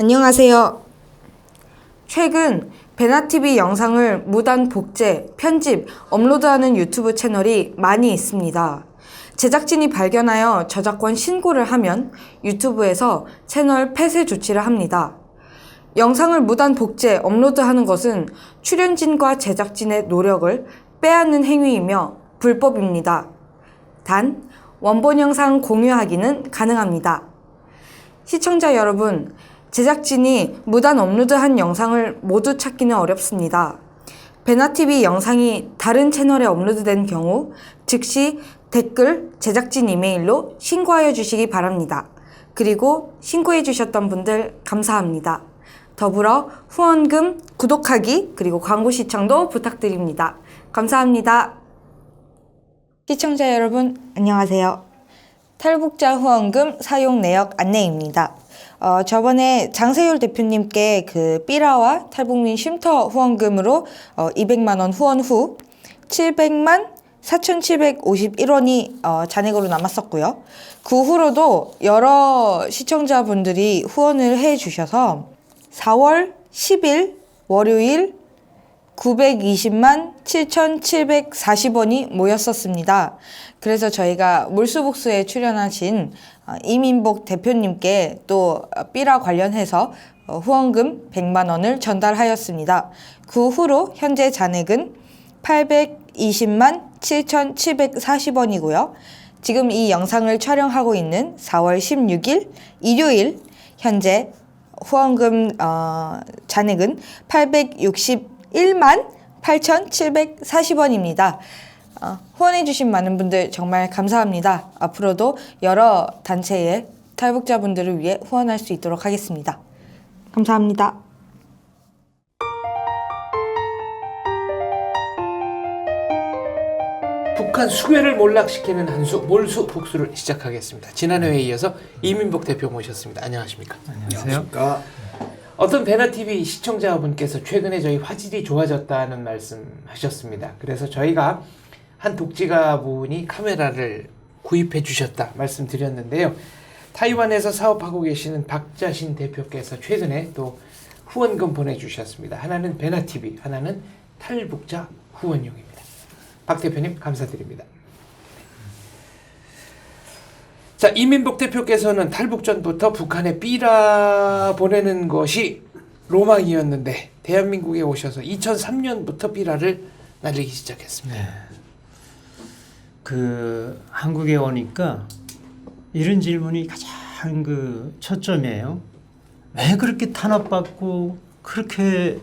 안녕하세요. 최근 베나TV 영상을 무단 복제, 편집, 업로드하는 유튜브 채널이 많이 있습니다. 제작진이 발견하여 저작권 신고를 하면 유튜브에서 채널 폐쇄 조치를 합니다. 영상을 무단 복제, 업로드하는 것은 출연진과 제작진의 노력을 빼앗는 행위이며 불법입니다. 단, 원본 영상 공유하기는 가능합니다. 시청자 여러분, 제작진이 무단 업로드한 영상을 모두 찾기는 어렵습니다. 베나TV 영상이 다른 채널에 업로드된 경우 즉시 댓글, 제작진 이메일로 신고하여 주시기 바랍니다. 그리고 신고해 주셨던 분들 감사합니다. 더불어 후원금, 구독하기, 그리고 광고 시청도 부탁드립니다. 감사합니다. 시청자 여러분, 안녕하세요. 탈북자 후원금 사용 내역 안내입니다. 저번에 장세율 대표님께 그 삐라와 탈북민 쉼터 후원금으로 200만 원 후원 후 700만 4,751원이 잔액으로 남았었고요. 그 후로도 여러 시청자분들이 후원을 해주셔서 4월 10일 월요일 920만 7,740원이 모였었습니다. 그래서 저희가 물수복수에 출연하신 이민복 대표님께 또 삐라 관련해서 후원금 100만 원을 전달하였습니다. 그 후로 현재 잔액은 820만 7,740원이고요. 지금 이 영상을 촬영하고 있는 4월 16일 일요일 현재 후원금 잔액은 861만 8,740원입니다. 후원해주신 많은 분들 정말 감사합니다. 앞으로도 여러 단체의 탈북자분들을 위해 후원할 수 있도록 하겠습니다. 감사합니다. 북한 수괴를 몰락시키는 한수 몰수 복수를 시작하겠습니다. 지난해에 이어서 이민복 대표 모셨습니다. 안녕하십니까? 안녕하십니까? 어떤 베나TV 시청자분께서 최근에 저희 화질이 좋아졌다는 말씀하셨습니다. 그래서 저희가 한 독지가분이 카메라를 구입해 주셨다 말씀드렸는데요. 타이완에서 사업하고 계시는 박자신 대표께서 최근에 또 후원금 보내주셨습니다. 하나는 베나TV, 하나는 탈북자 후원용입니다. 박 대표님 감사드립니다. 자, 이민복 대표께서는 탈북 전부터 북한에 삐라 보내는 것이 로망이었는데 대한민국에 오셔서 2003년부터 삐라를 날리기 시작했습니다. 네. 한국에 오니까 이런 질문이 가장 초점이에요. 왜 그렇게 탄압받고 그렇게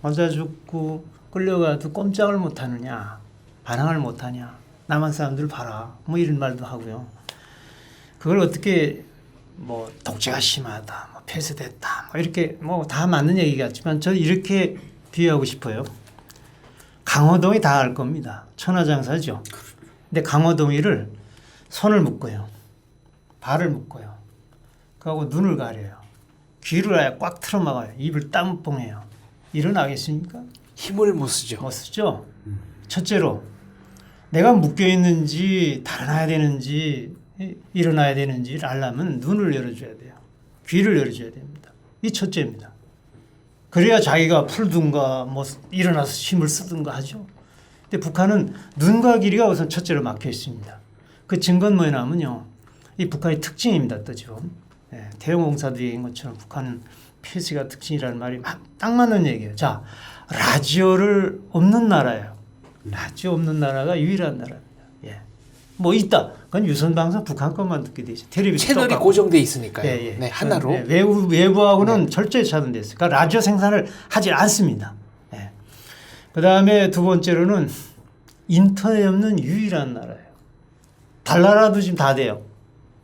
맞아 죽고 끌려가도 꼼짝을 못하느냐, 반항을 못하냐, 남한 사람들 봐라, 뭐 이런 말도 하고요. 그걸 어떻게 독재가 심하다, 폐쇄됐다, 이렇게 다 맞는 얘기 같지만 저는 이렇게 비유하고 싶어요. 강호동이 다 알 겁니다. 천하장사죠. 근데 강호동이를 손을 묶어요, 발을 묶어요, 그하고 눈을 가려요, 귀를 아예 꽉 틀어막아요, 입을 땀뽕해요. 일어나겠습니까? 힘을 못 쓰죠. 못 쓰죠. 첫째로 내가 묶여 있는지 달아나야 되는지 일어나야 되는지를 알려면 눈을 열어줘야 돼요. 귀를 열어줘야 됩니다. 이 첫째입니다. 그래야 자기가 풀든가 일어나서 힘을 쓰든가 하죠. 근데 북한은 눈과 귀가 우선 첫째로 막혀 있습니다. 그 증거는 뭐냐면요, 이 북한의 특징입니다. 또 지금 대형공사들이 얘기한 것처럼 북한은 폐쇄가 특징이라는 말이 딱 맞는 얘기예요. 자, 라디오를 없는 나라예요. 라디오 없는 나라가 유일한 나라입니다. 있다. 그건 유선방송 북한 것만 듣게 되죠. 텔레비전 채널이 똑같고. 고정돼 있으니까요. 예. 네, 하나로. 외부하고는 철저히 차단돼 있어요. 그러니까 라디오 생산을 하지 않습니다. 그 다음에 두 번째로는 인터넷 없는 유일한 나라예요. 달나라도 지금 다 돼요.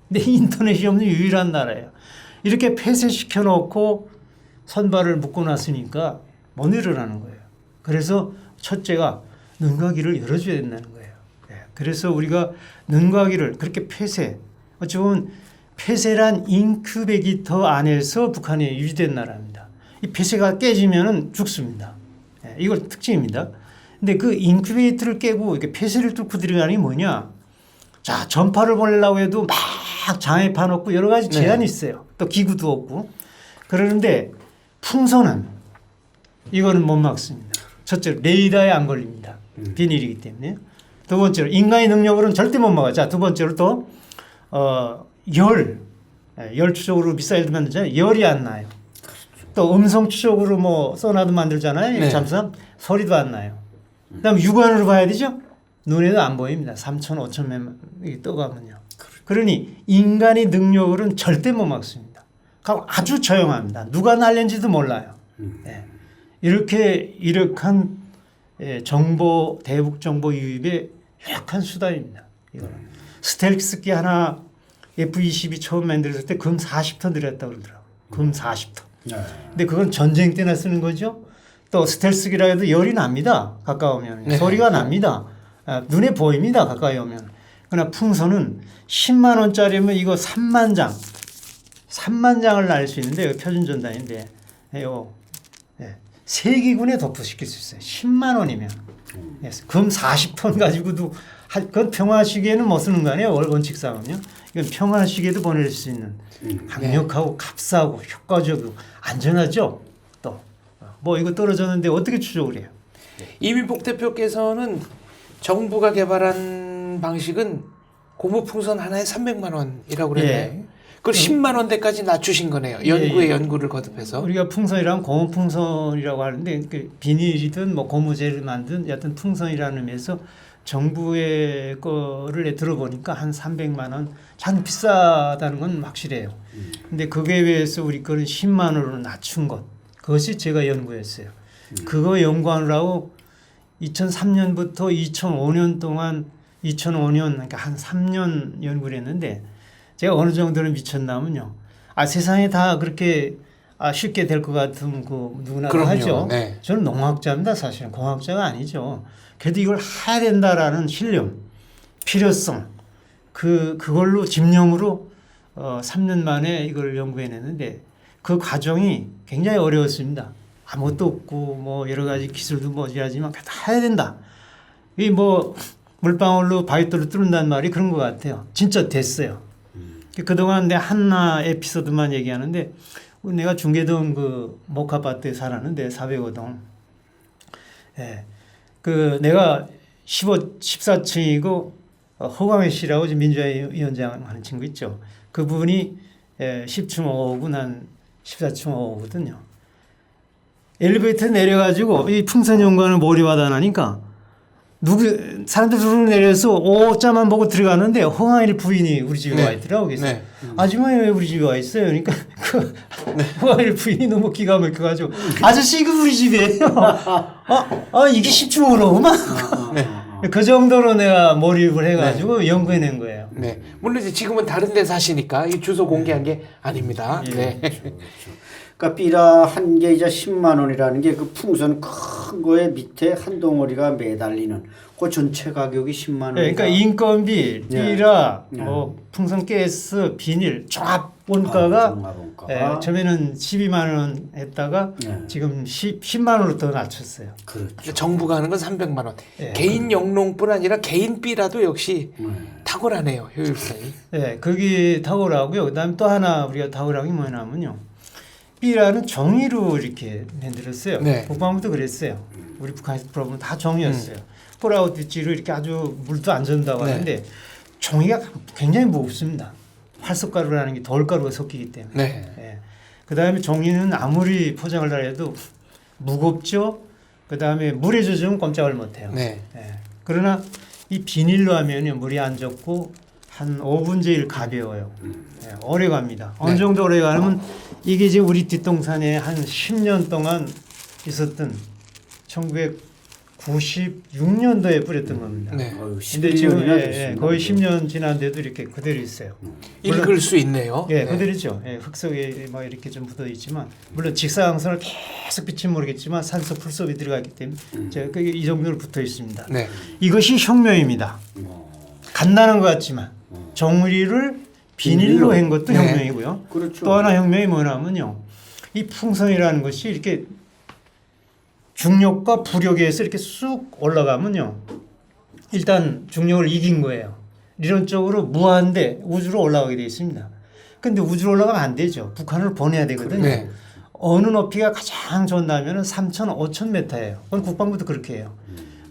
근데 인터넷이 없는 유일한 나라예요. 이렇게 폐쇄시켜 놓고 선발을 묶고 났으니까 못 일어나는 거예요. 그래서 첫째가 눈과 귀를 열어줘야 된다는 거예요. 그래서 우리가 눈과 귀를 그렇게 어찌 보면 폐쇄란 인큐베이터 안에서 북한이 유지된 나라입니다. 이 폐쇄가 깨지면 죽습니다. 이걸 특징입니다. 근데 그 인큐베이터를 깨고 이렇게 폐쇄를 뚫고 들어가는 게 뭐냐? 자, 전파를 보내려고 해도 막 장애판 없고 여러 가지 제한이 있어요. 또 기구도 없고. 그러는데 풍선은 이거는 못 막습니다. 첫째로 레이더에 안 걸립니다. 비닐이기 때문에. 두 번째로 인간의 능력으로는 절대 못 막아요. 자, 두 번째로 또 열 추적으로 미사일도 만들잖아요. 열이 안 나요. 또 음성 추적으로 뭐 소나도 만들잖아요. 네. 잠수함 소리도 안 나요. 그다음 육안으로 봐야 되죠. 눈에도 안 보입니다. 3,000, 5,000m 떠가면요. 그러니 인간의 능력으로는 절대 못 막습니다. 아주 저용합니다. 누가 날린지도 몰라요. 네. 이렇게 이력한 정보 대북 정보 유입의 유력한 수단입니다. 이거는 스텔스기 하나 F-22 처음 만들었을 때 금 40톤 들였다고 그러더라고요. 금 40톤. 근데 그건 전쟁 때나 쓰는 거죠. 또 스텔스기라 해도 열이 납니다. 가까우면. 네. 소리가 납니다. 눈에 보입니다. 가까이 오면. 그러나 풍선은 10만 원짜리면 이거 3만 장. 3만 장을 날 수 있는데 여기 표준 전단인데 세기군에 도포시킬 수 있어요. 10만 원이면. 금 40톤 가지고도 그건 평화 시기에는 못 쓰는 거 아니에요. 원칙상은요. 이건 평화 시기에도 보낼 수 있는 강력하고 값싸고 효과적이고 안전하죠. 또 뭐 이거 떨어졌는데 어떻게 추적을 해요? 이민복 대표께서는 정부가 개발한 방식은 고무풍선 하나에 300만 원이라고 그랬나요? 예. 그걸 10만 원대까지 낮추신 거네요. 연구에 연구를 거듭해서. 우리가 풍선이란 고무풍선이라고 하는데 그 비닐이든 뭐 고무재를 만든 여하튼 풍선이라는 의미에서 정부의 거를 들어보니까 한 300만 원 참 비싸다는 건 확실해요. 근데 그거에 비해서 우리 거는 10만 원으로 낮춘 것 그것이 제가 연구했어요. 그거 연구하느라고 2003년부터 2005년 동안 2005년 그러니까 한 3년 연구를 했는데 제가 어느 정도로 미쳤냐면요. 세상에 다 그렇게 쉽게 될 것 같으면 그 누구나 다 그럼요. 하죠. 네. 저는 농학자입니다. 사실은 공학자가 아니죠. 그래도 이걸 해야 된다라는 신념, 필요성 그걸로 집념으로 3년 만에 이걸 연구해냈는데 그 과정이 굉장히 어려웠습니다. 아무것도 없고 뭐 여러 가지 기술도 모자라지만 다 해야 된다. 이 뭐 물방울로 바위돌을 뚫는다는 말이 그런 것 같아요. 진짜 됐어요. 그동안 내 하나 에피소드만 얘기하는데 내가 중계동 그 목화밭에 살았는데 405동. 예. 그 내가 14층이고 허광회 씨라고 민주화위 위원장 하는 친구 있죠. 그분이 10층 5호고 난 14층 5호거든요. 엘리베이터 내려가지고 이 풍선 연구하는 몰입하다 나니까 사람들 둘러 내려서 5자만 보고 들어가는데 허광일 부인이 우리 집에 와 있더라고. 그래서 아줌마 왜 우리 집에 와 있어요? 그러니까 그 허광일 부인이 너무 기가 막혀가지고 아저씨 이거 우리 집이에요. 이게 10층으로구만. 그 정도로 내가 몰입을 해가지고 연구해낸 거예요. 네. 물론 이제 지금은 다른 데 사시니까 이 주소 공개한 게 아닙니다. 네. 그렇죠. 그러니까 삐라 한 개 이제 10만 원이라는 게 그 풍선 큰 거에 밑에 한 덩어리가 매달리는 그 전체 가격이 10만 원. 그러니까 인건비, 삐라, 풍선 가스, 비닐 종합 원가가 처음에는 12만 원 했다가 지금 10만 원으로 더 낮췄어요. 그렇죠. 정부가 하는 건 300만 원. 네. 개인 영농뿐 아니라 개인 삐라도 역시 탁월하네요. 효율성이. 네, 그게 탁월하고요. 그다음에 또 하나 우리가 탁월한 게 뭐냐면요. 삐라는 종이로 이렇게 만들었어요. 네. 북방부터 그랬어요. 우리 북한에서 풀어보면 다 종이였어요. 폴아웃지로 이렇게 아주 물도 안 젖는다고 하는데 종이가 굉장히 무겁습니다. 활석가루라는 게 돌가루가 섞이기 때문에. 네. 예. 그다음에 종이는 아무리 포장을 해도 무겁죠. 그다음에 물에 젖으면 꼼짝을 못해요. 네. 예. 그러나 이 비닐로 하면요 물이 안 젖고 한 5분 제일 가벼워요. 예, 오래 갑니다. 어느 정도 오래 가면 이게 이제 우리 뒷동산에 한 10년 동안 있었던 1996년도에 뿌렸던 겁니다. 네. 근데 지금 거의 10년 지난데도 이렇게 그대로 있어요. 읽을 수 있네요. 예, 네. 그대로죠. 예, 흙속에 막 이렇게 좀 묻어 있지만 물론 직사광선을 계속 비치면 모르겠지만 산소 풀섭이 들어갔기 때문에 제가 이 정도로 붙어 있습니다. 네. 이것이 혁명입니다. 간단한 것 같지만 종이를 비닐로 한 것도 네. 혁명이고요. 그렇죠. 또 하나 혁명이 뭐냐면요. 이 풍선이라는 것이 이렇게 중력과 부력에 의해서 이렇게 쑥 올라가면요. 일단 중력을 이긴 거예요. 이론적으로 무한대 우주로 올라가게 되어 있습니다. 근데 우주로 올라가면 안 되죠. 북한을 보내야 되거든요. 네. 어느 높이가 가장 좋나면은 3,500m예요. 그건 국방부도 그렇게 해요.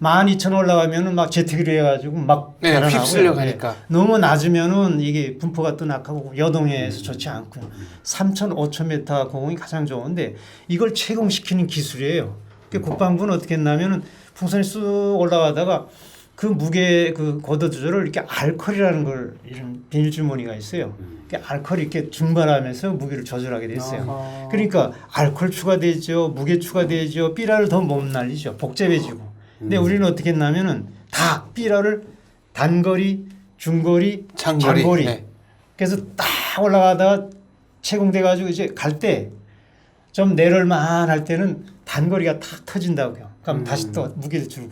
12,000 올라가면은 막 제트기로 해가지고 막 네, 달아나고요. 휩쓸려 가니까. 너무 낮으면은 이게 분포가 또 낙하고 여동해서 좋지 않고요. 3,500m 공이 가장 좋은데 이걸 채공시키는 기술이에요. 그 국방부는 어떻게 했냐면은 풍선이 쑥 올라가다가 그 무게 그 고도 조절을 이렇게 알콜이라는 걸 이런 비닐 주머니가 있어요. 알콜이 이렇게 증발하면서 무게를 조절하게 됐어요. 아하. 그러니까 알콜 추가되죠, 무게 추가되죠, 삐라를 더 못 날리죠, 복잡해지고. 근데 우리는 어떻게 했냐면은 다 삐라를 단거리, 중거리, 장거리. 네. 그래서 딱 올라가다가 채공돼 가지고 이제 갈 때 좀 내릴만 할 때는 단거리가 탁 터진다고요. 그럼 다시 또 무게를 줄고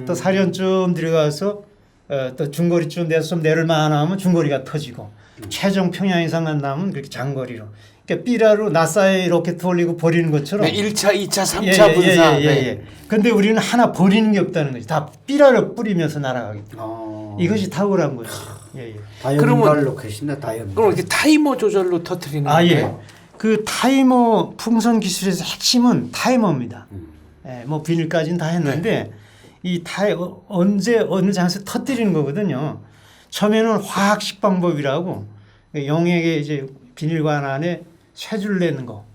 또 사련쯤 들어가서 또 중거리쯤 돼서 좀 내릴만 하면 중거리가 터지고 최종 평양 이상 간다면 그렇게 장거리로. 그러니까 삐라로 나사에 로켓 올리고 버리는 것처럼. 네, 1차, 2차, 3차 분사. 네. 근데 우리는 하나 버리는 게 없다는 거지. 다 삐라를 뿌리면서 날아가기 때문에. 이것이 탁월한 거죠. 예, 예. 다연발 로켓이네, 다연발. 그럼 이렇게 타이머 조절로 터트리는 아, 예. 거예요? 그 타이머 풍선 기술에서 핵심은 타이머입니다. 예, 뭐 비닐까지는 다 했는데 이 언제 어느 장소에 터뜨리는 거거든요. 처음에는 화학식 방법이라고 용액에 이제 비닐관 안에 쇠줄 내는 거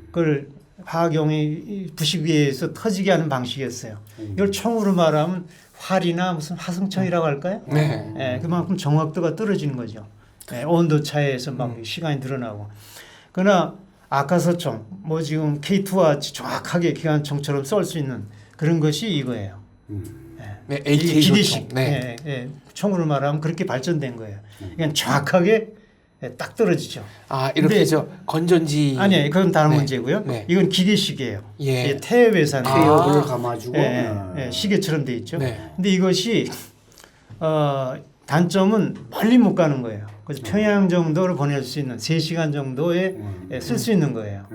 그걸 화학용이 부식위에서 터지게 하는 방식이었어요. 이걸 총으로 말하면 활이나 무슨 화성총이라고 할까요? 네. 예, 그만큼 정확도가 떨어지는 거죠. 예, 온도 차이에서 막 시간이 늘어나고. 그러나 아카서총, 뭐 지금 K2와 같이 정확하게 기관총처럼 쏠 수 있는 그런 것이 이거예요. 네, 이게 AK 기대식. 조총. 네. 예, 예. 총으로 말하면 그렇게 발전된 거예요. 그냥 정확하게 딱 떨어지죠. 아, 이렇게 근데- 저 건전지. 아니에요. 그건 다른 네. 문제고요. 네. 이건 기계식이에요. 예. 예, 태엽에서 하는 태엽을 감아주고. 예, 예, 시계처럼 돼 있죠. 네. 근데 이것이 단점은 멀리 못 가는 거예요. 그래서 평양 정도를 보낼 수 있는 3시간 정도에 쓸 수 있는 거예요.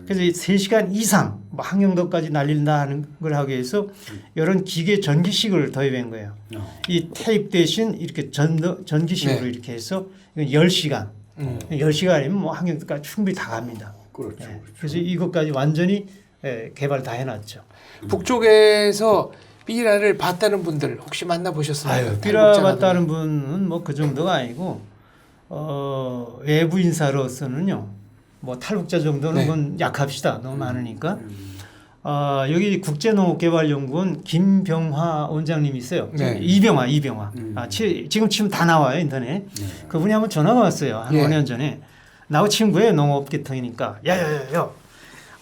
그래서 3시간 이상 뭐 항영도까지 날린다 하는 걸 하기 위해서 이런 기계 전기식을 도입한 거예요. 이 테이프 대신 이렇게 전기식으로 네. 이렇게 해서 이건 10시간. 10시간이면 뭐 항영도까지 충분히 다 갑니다. 그렇죠. 예, 그래서 이것까지 완전히 개발 다 해놨죠. 북쪽에서 삐라를 봤다는 분들 혹시 만나보셨습니까? 삐라 봤다는 분은 뭐 그 정도가 아니고 외부 인사로서는요. 뭐 탈북자 정도는 네. 그건 약합시다. 너무 많으니까. 여기 국제농업개발연구원 김병화 원장님이 있어요. 네. 이병화. 지금 치면 다 나와요 인터넷. 그분이 한번 전화가 왔어요. 한 예. 5년 전에. 나하고 친구예요. 농업계통이니까. 야야야야.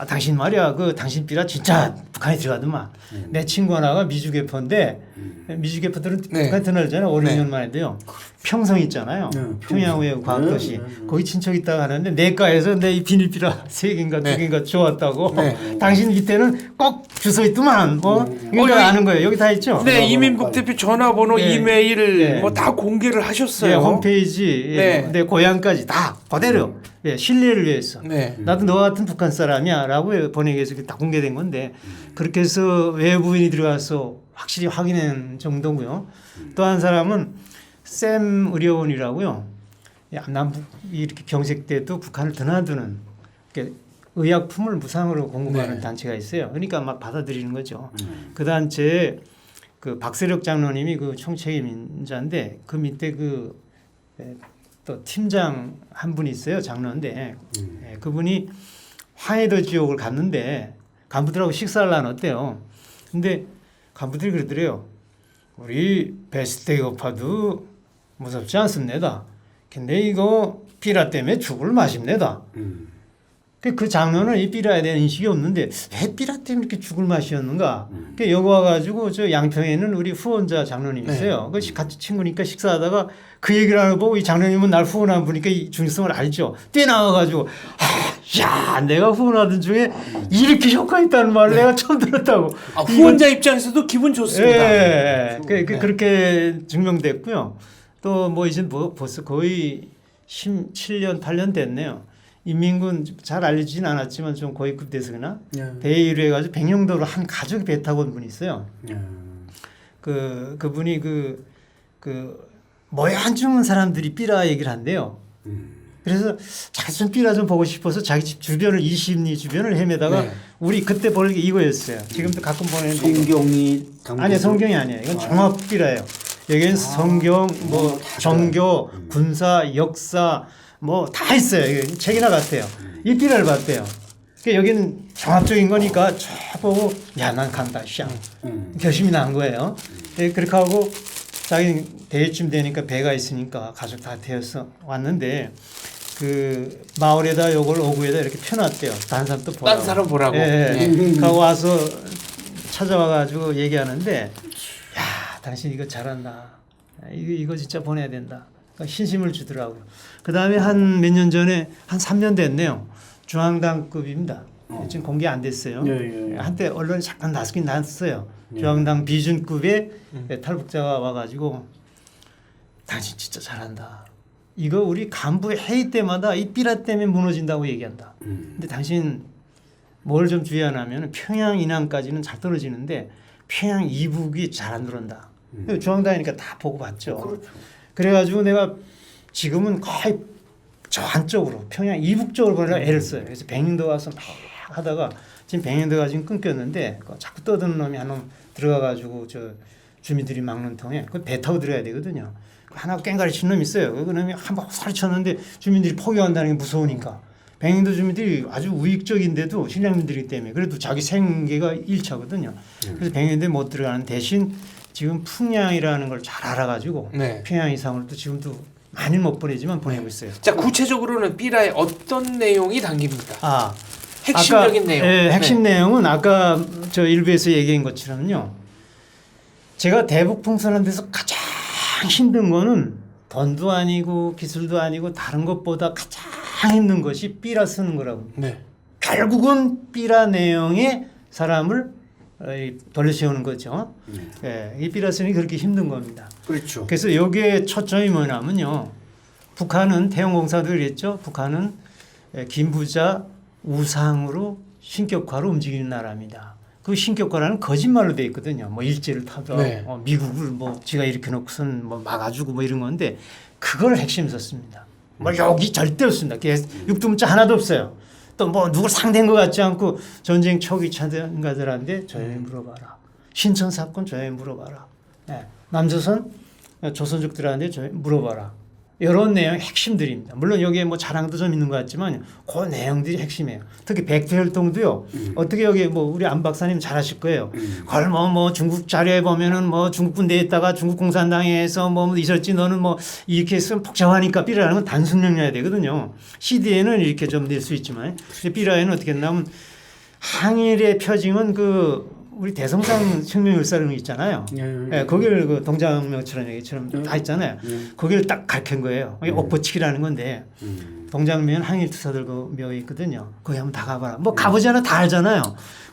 당신 말이야. 당신 삐라 진짜 북한에 들어가더만. 내 친구 하나가 미주개포인데 미주개포들은 네. 북한에 들어가잖아요. 5, 네. 6년 만에도요. 평성 있잖아요. 네, 평양의 과학도시. 네. 거기 친척 있다가 하는데 내과에서 내 이 비닐비라 3개인가 네. 2개인가 좋았다고. 네. 당신 밑에는 꼭 주소 있더만. 뭐 이거 여기- 아는 거예요. 여기 다 있죠. 네, 이민복 대표 전화번호, 네. 이메일 네. 뭐 다 공개를 하셨어요. 예, 홈페이지, 네. 내 고향까지 다 그대로 신뢰를 위해서. 네. 나도 너 같은 북한 사람이야라고 보내기 위해서 다 공개된 건데 그렇게 해서 외부인이 들어가서 확실히 확인한 정도고요. 또 한 사람은 샘 의료원이라고요. 남북 이렇게 경색 때도 북한을 드나드는 이렇게 의약품을 무상으로 공급하는 네. 단체가 있어요. 그러니까 막 받아들이는 거죠. 그 단체에 그 박세력 장로님이 그 총책임자인데 그 밑에 또 팀장 한 분이 있어요. 장로인데 예, 그분이 황해도 지역을 갔는데 간부들하고 식사를 나눴대요. 근데 간부들이 그러더래요. 우리 베스테이오파도 무섭지 않습니다. 근데 이거 삐라 때문에 죽을 맛입니다. 그 장로는 이 삐라에 대한 인식이 없는데 왜 삐라 때문에 이렇게 죽을 맛이었는가? 그 여기 와가지고 저 양평에는 우리 후원자 장로님 있어요. 그 같이 친구니까 식사하다가 그 얘기를 하는 거 보고 이 장로님은 날 후원한 분이니까 이 중성을 알죠. 뛰어나와가지고 야 내가 후원하던 중에 이렇게 효과 있다는 말을 내가 처음 들었다고. 후원자 입장에서도 기분 좋습니다. 예, 그렇게 증명됐고요. 또 뭐 이제 뭐 벌써 거의 17년 8년 됐네요. 인민군 잘 알려지진 않았지만 좀 고위급 대사나 대위로 해가지고 백령도로 한 가족이 배 타고 온 분이 있어요. 그분이 뭐에 안 죽는 사람들이 삐라 얘기를 한대요. 그래서 자기 좀 삐라 좀 보고 싶어서 자기 집 주변을 20리 주변을 헤매다가 네. 우리 그때 볼 게 이거였어요. 지금도 가끔 보내는데 성경이 아니요 성경이 아니에요. 이건 종합 삐라예요. 여기는 성경, 뭐 종교, 군사, 역사 뭐 다 있어요. 이게 책이나 같아요. 이 삐라를 봤대요. 그러니까 여기는 종합적인 거니까 쭉 보고 야 난 간다 샹 결심이 난 거예요. 그렇게 하고 자기 대회쯤 되니까 배가 있으니까 가족 다 되어서 왔는데 그 마을에다 요걸 오구에다 이렇게 펴놨대요. 다른 사람 또 보라고. 다른 사람 보라고. 예. 예. 가고 와서 찾아와가지고 얘기하는데 야 당신 이거 잘한다. 이거 진짜 보내야 된다. 그러니까 신심을 주더라고요. 그 다음에 한 몇 년 전에 한 3년 됐네요. 중앙당급입니다. 지금 공개 안 됐어요. 예. 한때 언론에 잠깐 나서긴 났어요. 중앙당 비준급의 탈북자가 와가지고 당신 진짜 잘한다. 이거 우리 간부 회의 때마다 이 삐라 때문에 무너진다고 얘기한다. 근데 당신 뭘 좀 주의하냐면 평양 이남까지는 잘 떨어지는데 평양 이북이 잘 안 들어온다. 중앙당이니까 다 보고 봤죠. 그렇죠. 그래가지고 내가 지금은 거의 저 안쪽으로 평양 이북 쪽으로 보내려고 애를 써요. 그래서 백령도 가서 막 하다가 지금 백령도가 지금 끊겼는데 자꾸 떠드는 놈이 한 놈 들어가가지고 저 주민들이 막는 통에 그 배 타고 들어가야 되거든요. 하나 깽가리 친 놈이 있어요. 그 놈이 한 번 살이 쳤는데 주민들이 포기한다는 게 무서우니까 백령도 주민들이 아주 우익적인데도 신량민들이기 때문에 그래도 자기 생계가 일차거든요. 그래서 백령도에 못 들어가는 대신 지금 풍양이라는 걸 잘 알아가지고 네. 평양 이상으로도 지금도 많이 못 보내지만 보내고 있어요. 자 구체적으로는 삐라의 어떤 내용이 담깁니까? 아 핵심적인 내용. 예, 핵심 내용은 아까 저 일부에서 얘기한 것처럼요. 제가 대북 풍선한 데서 가장 힘든 거는 돈도 아니고 기술도 아니고 다른 것보다 가장 힘든 것이 삐라 쓰는 거라고. 네. 결국은 삐라 내용의 사람을 돌려세우는 거죠. 예, 이 삐라 쓰는 게 그렇게 힘든 겁니다. 그렇죠. 그래서 여기에 초점이 뭐냐면요. 북한은 태영공사도 그랬죠. 북한은 김부자 우상으로 신격화로 움직이는 나라입니다. 그 신격화라는 거짓말로 돼 있거든요. 뭐 일제를 타도 네. 미국을 뭐 지가 이렇게 놓고선 뭐 막아주고 뭐 이런 건데 그걸 핵심 썼습니다. 뭐 여기 절대 없습니다. 육두문자 하나도 없어요. 또 뭐 누굴 상대한 것 같지 않고 전쟁 초기 참가자들한테 저에 물어봐라. 신천 사건 저에 물어봐라. 네. 남조선 조선족들한테 저에 물어봐라. 이런 내용 핵심들입니다. 물론 여기에 뭐 자랑도 좀 있는 것 같지만 그 내용들이 핵심이에요. 특히 백두혈통도요. 어떻게 여기 뭐 우리 안 박사님 잘하실 거예요. 그걸 뭐 중국 자료에 보면은 뭐 중국 군대에 있다가 중국 공산당에서 뭐 있었지 너는 뭐 이렇게 했으면 복잡하니까 삐라라는 건 단순 명령해야 되거든요. CD에는 이렇게 좀 낼 수 있지만 삐라에는 어떻게 했냐면 항일의 표징은 그 우리 대성당 혁명열사라는 거 있잖아요. 예, 거기를 그 동장명처럼 얘기처럼 다 있잖아요. 거기를 딱 가르친 거예요. 이게 옥버치기라는 건데 동장면 항일 투사들 그 묘에 있거든요. 거기 한번 다 가봐라. 뭐 가보잖아 다 알잖아요.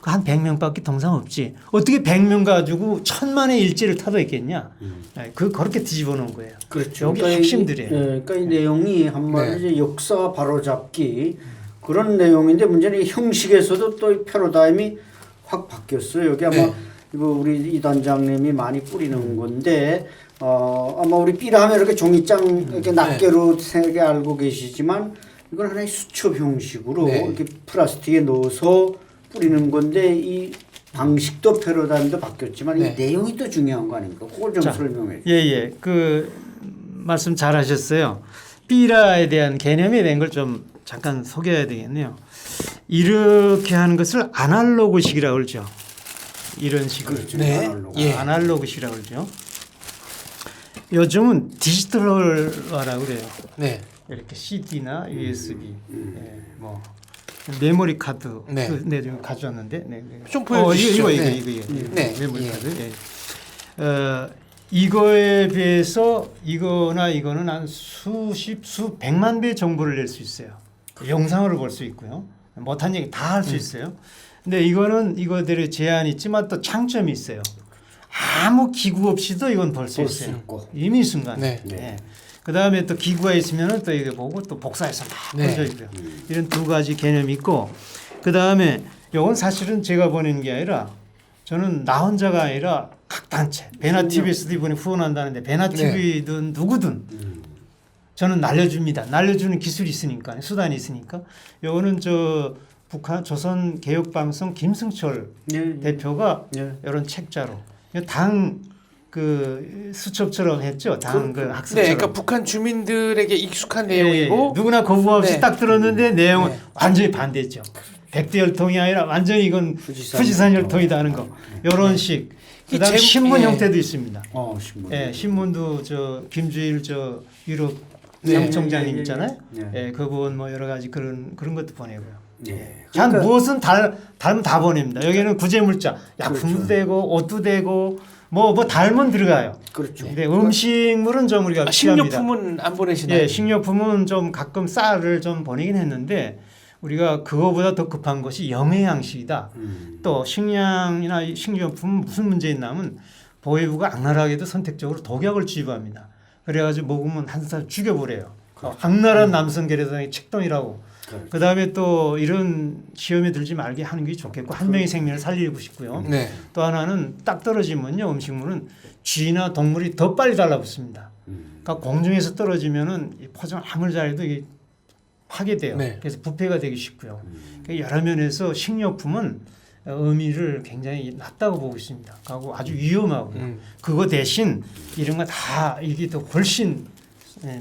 그 한 100명밖에 동상 없지. 어떻게 100명 가지고 1000만의 일제를 타도 있겠냐. 예, 그렇게 뒤집어 놓은 거예요. 그렇죠. 여기 그러니까 핵심들이에요. 그러니까 이 내용이 한마디로 이제 역사 바로잡기 그런 내용인데 문제는 이 형식에서도 또 이 패러다임이 확 바뀌었어요. 여기 아마 이거 우리 이 단장님이 많이 뿌리는 건데 아마 우리 삐라 하면 이렇게 종이장 이렇게 낱개로 세게 알고 계시지만 이건 하나의 수첩 형식으로 이렇게 플라스틱에 넣어서 뿌리는 건데 이 방식도 패러다임도 바뀌었지만 이 내용이 또 중요한 거 아닙니까? 그걸 좀 설명해 주세요. 예. 그 말씀 잘하셨어요. 삐라에 대한 개념에 대한 걸 좀 잠깐 소개해야 되겠네요. 이렇게 하는 것을 아날로그식이라고 그러죠. 이런 식으로. 그렇죠. 네. 아날로그식이라고 그러죠. 요즘은 디지털화라고 그래요. 네. 이렇게 CD나 USB, 뭐 메모리 카드, 좀 가져왔는데, 좀 보여주시죠. 이거. 메모리 카드. 이거에 비해서 이거는 한 수백만 배 정보를 낼 수 있어요. 영상으로 볼 수 있고요. 못한 얘기 다 할 수 있어요. 근데 이거는 이거대로 제한이 있지만 또 장점이 있어요. 아무 기구 없이도 이건 볼 수 있어요. 이미 순간에. 그 다음에 또 기구가 있으면 또 이거 보고 또 복사해서 막 보여줘 있고요. 이런 두 가지 개념이 있고 그 다음에 이건 사실은 제가 보내는 게 아니라 저는 나 혼자가 아니라 각 단체 베나TV에서도 이번에 후원한다는데 베나TV든 누구든 저는 날려줍니다. 날려주는 기술이 있으니까 수단이 있으니까 요거는 저 북한 조선개혁방송 김승철 예, 대표가 예. 이런 책자로 당 그 수첩처럼 했죠. 당 그 네, 학습처럼. 그러니까 북한 주민들에게 익숙한 예, 예. 내용이고 누구나 거부 없이 네. 딱 들었는데 내용은 네. 완전히 반대죠. 백대열통이 아니라 완전히 이건 후지산 열통이다 하는 거. 이런 식. 그다음 이 신문 예. 형태도 있습니다. 신문. 예, 신문도 저 김주일 저 유럽 네. 사무총장님 예, 예, 있잖아요. 예. 예, 그분 뭐 여러 가지 그런 것도 보내고요. 예. 참 그러니까 무엇은 닮으면 다 보냅니다. 여기는 구제물자, 약품도 그렇죠. 되고 옷도 되고 뭐 닮은 들어가요. 그렇죠. 근데 음식물은 좀 우리가 피합니다. 식료품은 안 보내시나요? 예, 식료품은 좀 가끔 쌀을 좀 보내긴 했는데 우리가 그거보다 더 급한 것이 영해양식이다. 또 식량이나 식료품 무슨 문제 있냐면 보위부가 악랄하게도 선택적으로 독약을 주입합니다. 그래가지고 먹으면 한 사람 죽여버려요. 악랄한 남성 계례상의 책동이라고. 그 다음에 또 이런 시험에 들지 말게 하는 게 좋겠고 한 명의 생명을 살리고 싶고요. 네. 또 하나는 딱 떨어지면요 음식물은 쥐나 동물이 더 빨리 달라붙습니다. 그러니까 공중에서 떨어지면은 이 포장 아무리 잘해도 이게 파괴돼요. 네. 그래서 부패가 되기 쉽고요. 그러니까 여러 면에서 식료품은 의미를 굉장히 낮다고 보고 있습니다. 그리고 아주 위험하고요. 그거 대신 이런 거 다 이게 더 훨씬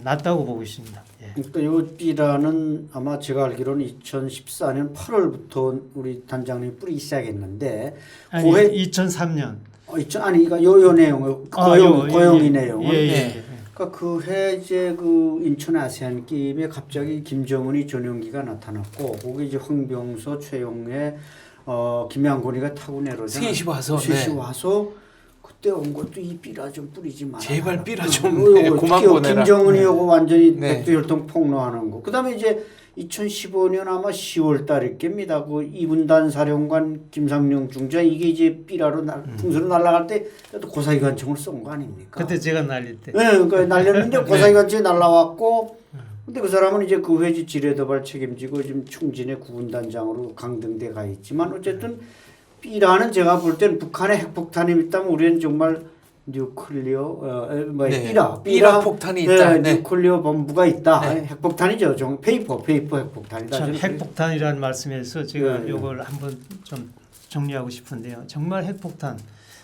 낮다고 보고 있습니다. 예. 그러니까 요 삐라는 아마 제가 알기로는 2014년 8월부터 우리 단장님이 뿌리기 시작했는데 아니, 고해 2003년. 아니 그러니까 요 내용 고영이 내용은 예. 그러니까 그해 이제 그 인천 아세안 게임에 갑자기 김정은이 전용기가 나타났고 거기 이제 황병서, 최용해, 김양곤이가 타고 내려오잖아. 셋이 와서 셋이 와서 그때 온 것도 이 삐라 좀 뿌리지 마라. 제발 삐라 좀 네, 고만 보내라. 김정은이 요거 완전히 네. 백두혈통 폭로하는 거. 그다음에 이제 2015년 아마 10월 달일겁니다. 그 이분단 사령관 김상룡 중장 이게 이제 삐라로 풍선으로 날아갈 때 또 고사기관총을 쏜 거 아닙니까? 그때 제가 날릴 때. 네, 그러니까 날렸는데 고사기관총이 날라왔고, 근데 그 사람은 이제 그 회지 지뢰도발 책임지고 지금 충진의 구분단장으로 강등돼 가 있지만 어쨌든 삐라는 제가 볼 때는 북한의 핵폭탄이 있다면 우리는 정말 뉴클리어 네. 삐라 폭탄이 있다. 네. 뉴클리어 본부가 있다. 네. 핵폭탄이죠. 페이퍼 핵폭탄이다. 참 저는 핵폭탄이라는 말씀에서 제가 네. 이걸 한번 좀 정리하고 싶은데요. 정말 핵폭탄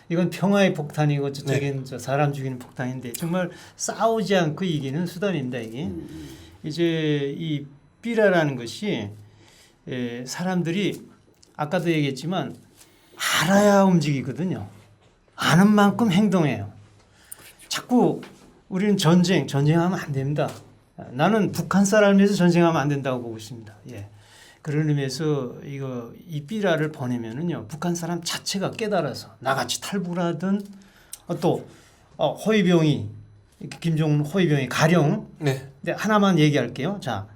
이건 평화의 폭탄이고 저쪽엔 저 사람 죽이는 폭탄인데 정말 싸우지 않고 이기는 수단입니다. 이게 이제 이 삐라라는 것이 사람들이 아까도 얘기했지만 알아야 움직이거든요. 아는 만큼 행동해요. 자꾸 우리는 전쟁하면 안 됩니다. 나는 북한 사람에서 전쟁하면 안 된다고 보고 있습니다. 예. 그런 의미에서 이 삐라를 보내면은요 북한 사람 자체가 깨달아서 나같이 탈북을 하든 또 호위병이 김정은 호위병이 가령 네. 근데 하나만 얘기할게요. 자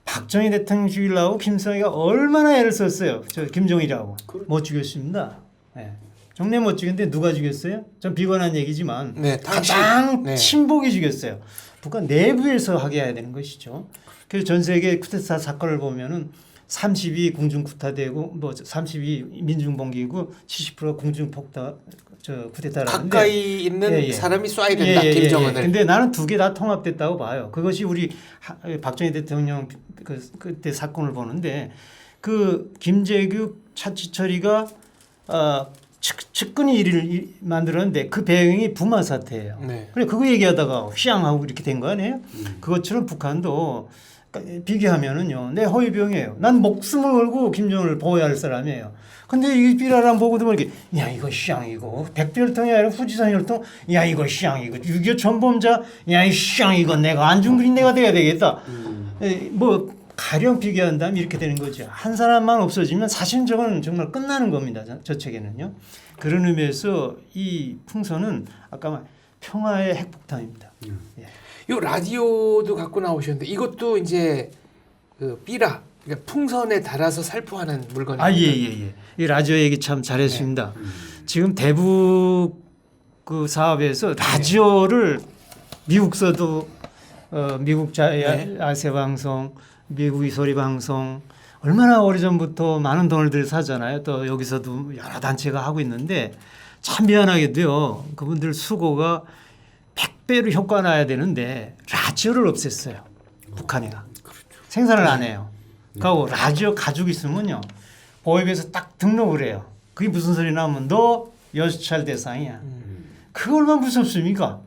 박정희 대통령 죽이려고 김정희가 얼마나 애를 썼어요. 저 김정일이라고 못 죽였습니다. 예. 정말 못 죽였는데 누가 죽였어요? 좀 비관한 얘기지만 네, 가장 네. 친복이 죽였어요. 북한 내부에서 하게 해야 되는 것이죠. 그래서 전 세계 쿠데타 사건을 보면은 32 공중 쿠타되고 뭐 32 민중봉기고 70% 공중 쿠데타라는데 가까이 있는 사람이 쏴야 된다. 김정은을. 근데 나는 두 개 다 통합됐다고 봐요. 그것이 우리 박정희 대통령 그때 사건을 보는데 그 김재규 차치철이가 측근이 일을 만들었는데 그 배경이 부마 사태예요. 네. 그래 그거 얘기하다가 휘양하고 이렇게 된 거 아니에요? 그것처럼 북한도 비교하면은요, 내 호위병이에요. 난 목숨을 걸고 김정은을 보호해야 할 사람이에요. 근데 이 삐라랑 보고도 이렇게 야 이거 휘양이고 백두혈통이 아니라 후지산 혈통 야 이거 휘양이고 6.25 전범자 야 이 휘양이고 내가 안중근이 내가 돼야 되겠다. 뭐 가령 비교한다면 이렇게 되는 거죠. 한 사람만 없어지면 사실 저건 정말 끝나는 겁니다. 저 책에는요. 그런 의미에서 이 풍선은 아까 말 평화의 핵폭탄입니다. 예. 요 라디오도 갖고 나오셨는데 이것도 이제 그 삐라 그러니까 풍선에 달아서 살포하는 물건입니다. 예. 이 라디오 얘기 참 잘했습니다. 지금 대북 그 사업에서 라디오를 미국서도 미국 아세 방송, 미국의 소리 방송 얼마나 오래전부터 많은 돈을 들여서 하잖아요. 또 여기서도 여러 단체가 하고 있는데 참 미안하게도요. 그분들 수고가 배로 효과 나야 되는데 라디오를 없앴어요. 북한이가. 생산을 안 해요. 그리고 라디오 가지고 있으면요. 보위부에서 딱 등록을 해요. 그게 무슨 소리 나면 너 여수찰 대상이야. 그거 얼마나 무섭습니까?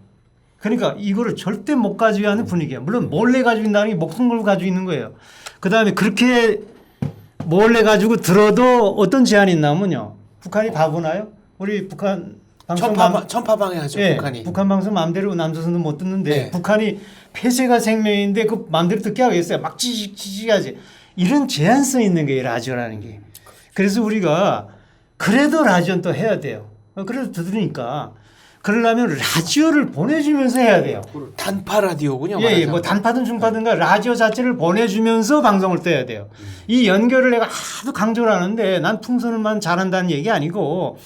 그러니까 이거를 절대 못 가지고 하는 분위기야. 물론 몰래 가지고 있다는 게 목숨 걸고 가지고 있는 거예요. 그다음에 그렇게 몰래 가지고 들어도 어떤 제한이 있냐면요. 북한이 바보나요? 우리 북한 방송 천파방해하죠. 예, 북한이. 북한 방송 마음대로 남조선도 못 듣는데 네. 북한이 폐쇄가 생명인데 그 마음대로 듣게 하겠어요. 막 지지하지. 이런 제한성이 있는 거예요. 라디오라는 게. 그래서 우리가 그래도 라디오는 또 해야 돼요. 그래도 들으니까 그러려면 라디오를 보내주면서 해야 돼요. 단파 라디오군요. 예, 뭐 단파든 중파든가 라디오 자체를 보내주면서 방송을 떠야 돼요. 이 연결을 내가 하도 강조를 하는데 난 풍선을만 잘한다는 얘기 아니고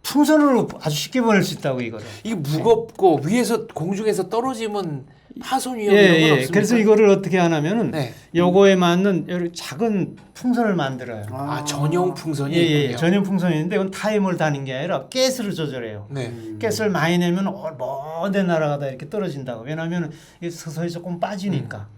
풍선으로 아주 쉽게 보낼 수 있다고 이거를. 이게 무겁고 위에서 공중에서 떨어지면 파손 위험 예, 이런 건 예. 없습니까? 그래서 이거를 어떻게 하냐면은 네. 요거에 맞는 여러 작은 풍선을 만들어요. 아, 전용 풍선이 예, 예. 있군요. 전용 풍선인데 이건 타임을 다는 게 아니라 가스를 조절해요. 네. 가스를 많이 내면 먼데 날아가다 이렇게 떨어진다고. 왜냐하면 이게 서서히 조금 빠지니까.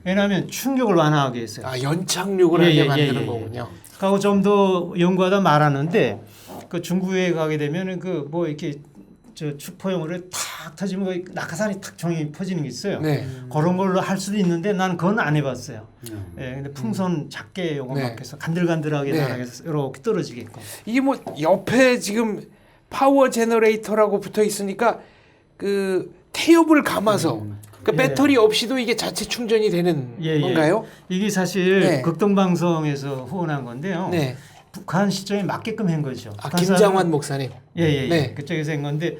왜냐하면 충격을 완화하기 위해서요. 아, 연착륙을 하게 만드는 거군요. 하고 좀 더 연구하다 말하는데 그 중국에 가게 되면은 그 뭐 이렇게 저 축포용으로 탁 터지면 그 낙하산이 탁 종이 퍼지는 게 있어요. 네. 그런 걸로 할 수도 있는데 나는 그건 안 해봤어요. 예, 근데 풍선 작게 요거 네. 막 해서 간들간들하게 네. 날아가서 이렇게 떨어지게끔. 이게 뭐 옆에 지금 파워 제너레이터라고 붙어 있으니까 그 태엽을 감아서 그 예. 배터리 없이도 이게 자체 충전이 되는 건가요? 이게 사실 네. 극동방송에서 후원한 건데요. 네. 북한 시점에 맞게끔 한 거죠. 아, 북한 김장환 목사님. 예예. 네. 그쪽에서 한 건데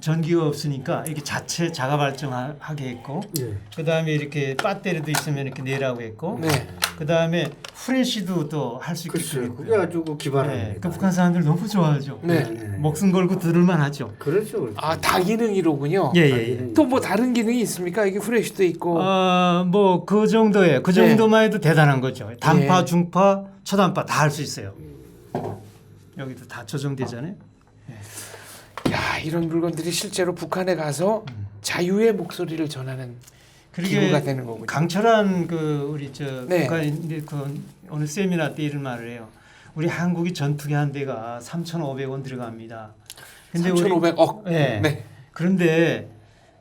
전기가 없으니까 이렇게 자체 자가 발전하게 했고, 예. 그 다음에 이렇게 배터리도 있으면 이렇게 내라고 했고, 네. 그 다음에 후레쉬도 또 할 수 있게끔 글쎄요. 했고요. 그게 아주 그 기발합니다. 네. 그 북한 사람들 너무 좋아하죠. 네. 목숨 걸고 들을만 하죠. 그렇죠. 그렇죠. 아, 다기능이로군요. 예예. 또 뭐 다른 기능이 있습니까? 이게 후레쉬도 있고. 뭐 그 정도예요. 그 네. 정도만 해도 대단한 거죠. 단파, 예. 중파, 초단파 다 할 수 있어요. 여기도 다 조정되잖아요. 야, 이런 물건들이 실제로 북한에 가서 자유의 목소리를 전하는 기구가 되는 거군요. 강철한 그 우리 저 네. 북한인데 그 어느 세미나 때 이런 말을 해요. 우리 한국이 전투기 한 대가 3,500원 들어갑니다. 근데 3,500억. 네. 네. 그런데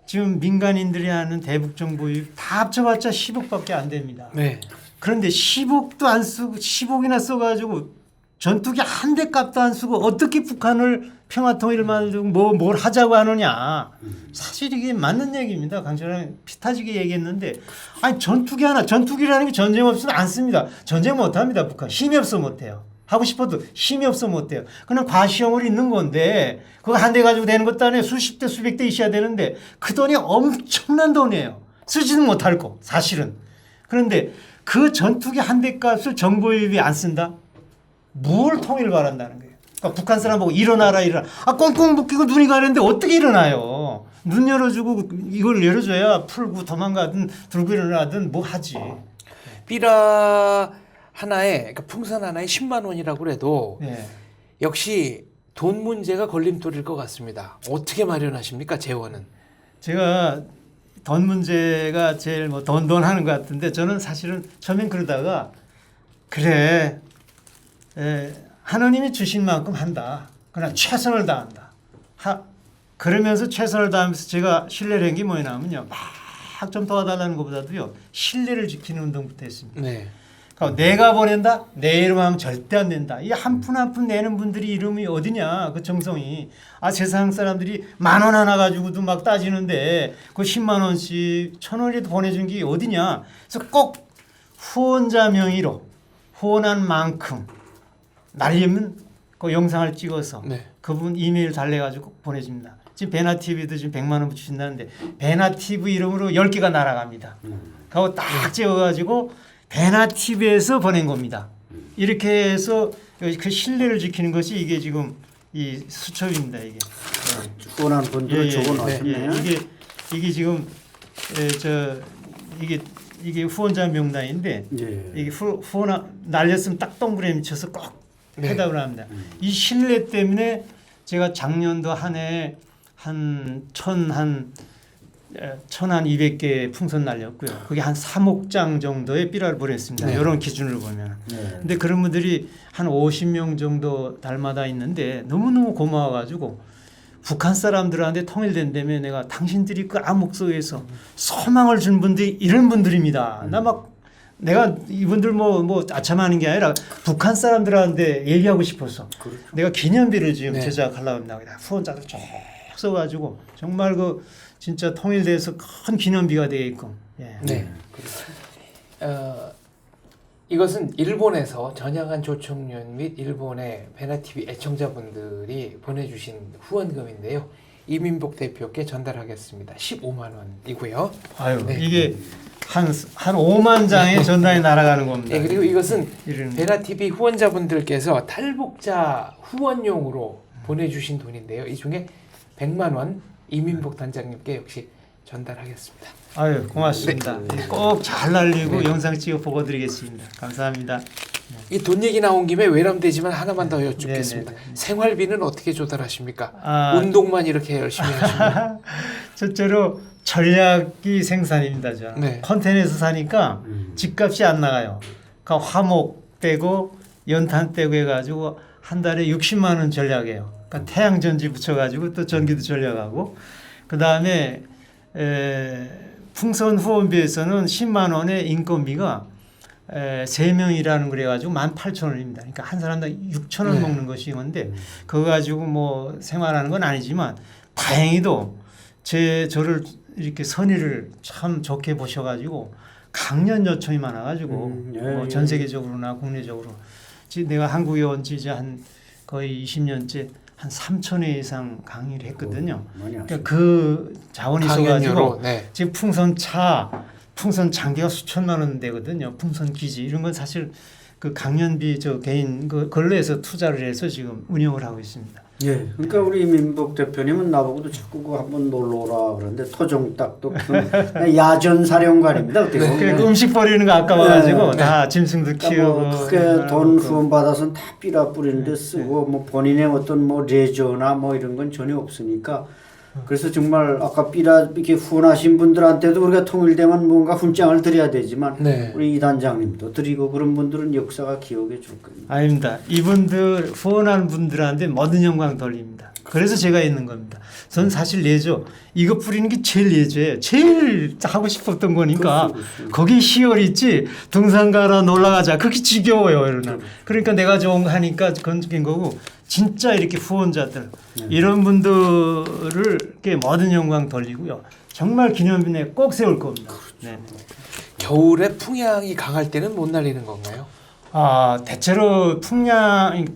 지금 민간인들이 하는 대북 정보유입 다 합쳐봤자 10억밖에 안 됩니다. 네. 그런데 10억도 안 쓰고 10억이나 써가지고 전투기 한 대 값도 안 쓰고 어떻게 북한을 평화통일을 만들고 뭘 하자고 하느냐. 사실 이게 맞는 얘기입니다. 강철환 피 터지게 얘기했는데 아니 전투기 하나 전투기라는 게 전쟁 없으면 안 씁니다. 전쟁 못합니다. 북한 힘이 없어 못해요. 하고 싶어도 힘이 없어 못해요. 그냥 과시형으로 있는 건데 그거 한 대 가지고 되는 것도 아니에요. 수십 대 수백 대 있어야 되는데 그 돈이 엄청난 돈이에요. 쓰지는 못할 거 사실은. 그런데 그 전투기 한 대 값을 정보유입이 안 쓴다? 뭘 통일을 바란다는 거예요. 그러니까 북한 사람 보고 일어나라 일어나. 아 꽁꽁 묶이고 눈이 가는데 어떻게 일어나요? 눈 열어주고 이걸 열어줘야 풀고 도망가든 들고 일어나든 뭐 하지. 삐라 하나에 그러니까 풍선 하나에 10만 원이라고 그래도 네. 역시 돈 문제가 걸림돌일 것 같습니다. 어떻게 마련하십니까 재원은? 제가 돈 문제가 제일 뭐 돈 하는 것 같은데 저는 사실은 처음엔 그러다가 그래 하나님이 주신 만큼 한다. 그러나 최선을 다한다. 그러면서 최선을 다하면서 제가 신뢰를 한 게 뭐냐면요. 막 좀 도와달라는 것보다도요. 신뢰를 지키는 운동부터 했습니다. 네. 그러니까 내가 보낸다? 내 이름 하면 절대 안 된다. 이 한 푼 한 푼 내는 분들이 이름이 어디냐? 그 정성이. 아 세상 사람들이 10,000원 하나 가지고도 막 따지는데 그 10만 원씩 1,000원이라도 보내준 게 어디냐? 그래서 꼭 후원자 명의로 후원한 만큼 날리면 그 영상을 찍어서 네. 그분 이메일 달래가지고 보내줍니다. 지금 베나TV도 지금 100만 원 주신다는데 베나TV 이름으로 10개가 날아갑니다. 그거 딱 찍어가지고 베나TV에서 보낸 겁니다. 이렇게 해서 그 신뢰를 지키는 것이 이게 지금 이 수첩입니다. 이게. 후원한 분들을 적어놨네요. 이게 지금 이게 후원자 명단인데 예. 이게 후원 날렸으면 딱 동그라미 쳐서 꼭 네. 해답을 합니다. 이 신뢰 때문에 제가 작년도 한 해 한 1,200개 풍선 날렸고요. 그게 한 3억 장 정도의 삐라를 보냈습니다. 네. 이런 기준으로 보면. 네. 근데 그런 분들이 한 50명 정도 달마다 있는데 너무너무 고마워가지고 북한 사람들한테 통일된다면 내가 당신들이 그 암흑 속에서 소망을 준 분들이 이런 분들입니다. 나 막 내가 이분들 뭐 아참하는 게 아니라 북한 사람들한테 얘기하고 싶어서 그렇죠. 내가 기념비를 지금 네. 제작하려고 합니다. 후원자들 쭉 써가지고 정말 그 진짜 통일돼서 큰 기념비가 되게끔. 예. 네. 이것은 일본에서 전향한 조총련 및 일본의 베나TV 애청자분들이 보내주신 후원금인데요. 이민복 대표께 전달하겠습니다. 15만 원이고요. 아유 네. 이게 한 5만 장의 전단이 날아가는 겁니다. 네, 그리고 이것은 이런 베나TV 후원자분들께서 탈북자 후원용으로 보내주신 돈인데요. 이 중에 100만 원 이민복 단장님께 역시 전달하겠습니다. 아유 고맙습니다. 꼭 잘 날리고 네. 영상 찍어 보고 드리겠습니다. 감사합니다. 이 돈 얘기 나온 김에 외람되지만 하나만 더 여쭙겠습니다. 네, 네, 네. 생활비는 어떻게 조달하십니까? 아. 운동만 이렇게 열심히 하시면 첫째로 전략이 생산입니다. 저 네. 컨테이너에서 사니까 집값이 안 나가요. 그러니까 화목 떼고 연탄 떼고 해가지고 한 달에 60만 원 전략이에요. 그러니까 태양전지 붙여가지고 또 전기도 전략하고 그 다음에 풍선 후원비에서는 10만 원의 인건비가 3명 일하는 거래 가지고 18,000원입니다. 그러니까 한 사람당 6,000원 네. 먹는 것이 건데 그거 가지고 뭐 생활하는 건 아니지만 다행히도 저를 이렇게 선의를 참 좋게 보셔가지고 강연 요청이 많아가지고 뭐 전 세계적으로나 국내적으로 내가 한국에 온 지 이제 한 거의 20년째 한 3,000회 이상 강의를 했거든요. 그러니까 그 자원이 있어가지고 강연료로. 네. 지금 풍선 장기가 수천만 원 되거든요. 풍선 기지 이런 건 사실 그 강연비 저 개인 그걸로 해서 투자를 해서 지금 운영을 하고 있습니다. 예. 그러니까 우리 이민복 대표님은 나보고도 자꾸 그 한번 놀러 오라 그러는데 토종닭도 야전 사령관입니다. 어떻게 보면. 그 음식 버리는 거 아까워가지고 네. 다 짐승도 그러니까 키우고 뭐 크게 돈 후원 받아서는 다 삐라 뿌리는데 쓰고 뭐 본인의 어떤 뭐 레저나 뭐 이런 건 전혀 없으니까 그래서 정말 아까 삐라 이렇게 후원하신 분들한테도 우리가 통일되면 뭔가 훈장을 드려야 되지만 네. 우리 이 단장님도 드리고 그런 분들은 역사가 기억해 줄 겁니다. 아닙니다. 이분들 후원하는 분들한테 모든 영광 돌립니다. 그래서 제가 있는 겁니다. 저는 사실 예죠. 이거 뿌리는 게 제일 예죠예요. 제일 하고 싶었던 거니까 거기 희열이 있지. 등산 가라 놀러 가자. 그게 지겨워요. 이러나. 그러니까 내가 좋은 거 하니까 건진 거고 진짜 이렇게 후원자들 이런 분들을 이렇게 모든 영광 돌리고요. 정말 기념비 내 꼭 세울 겁니다. 네. 겨울에 풍향이 강할 때는 못 날리는 건가요? 아 대체로 풍선은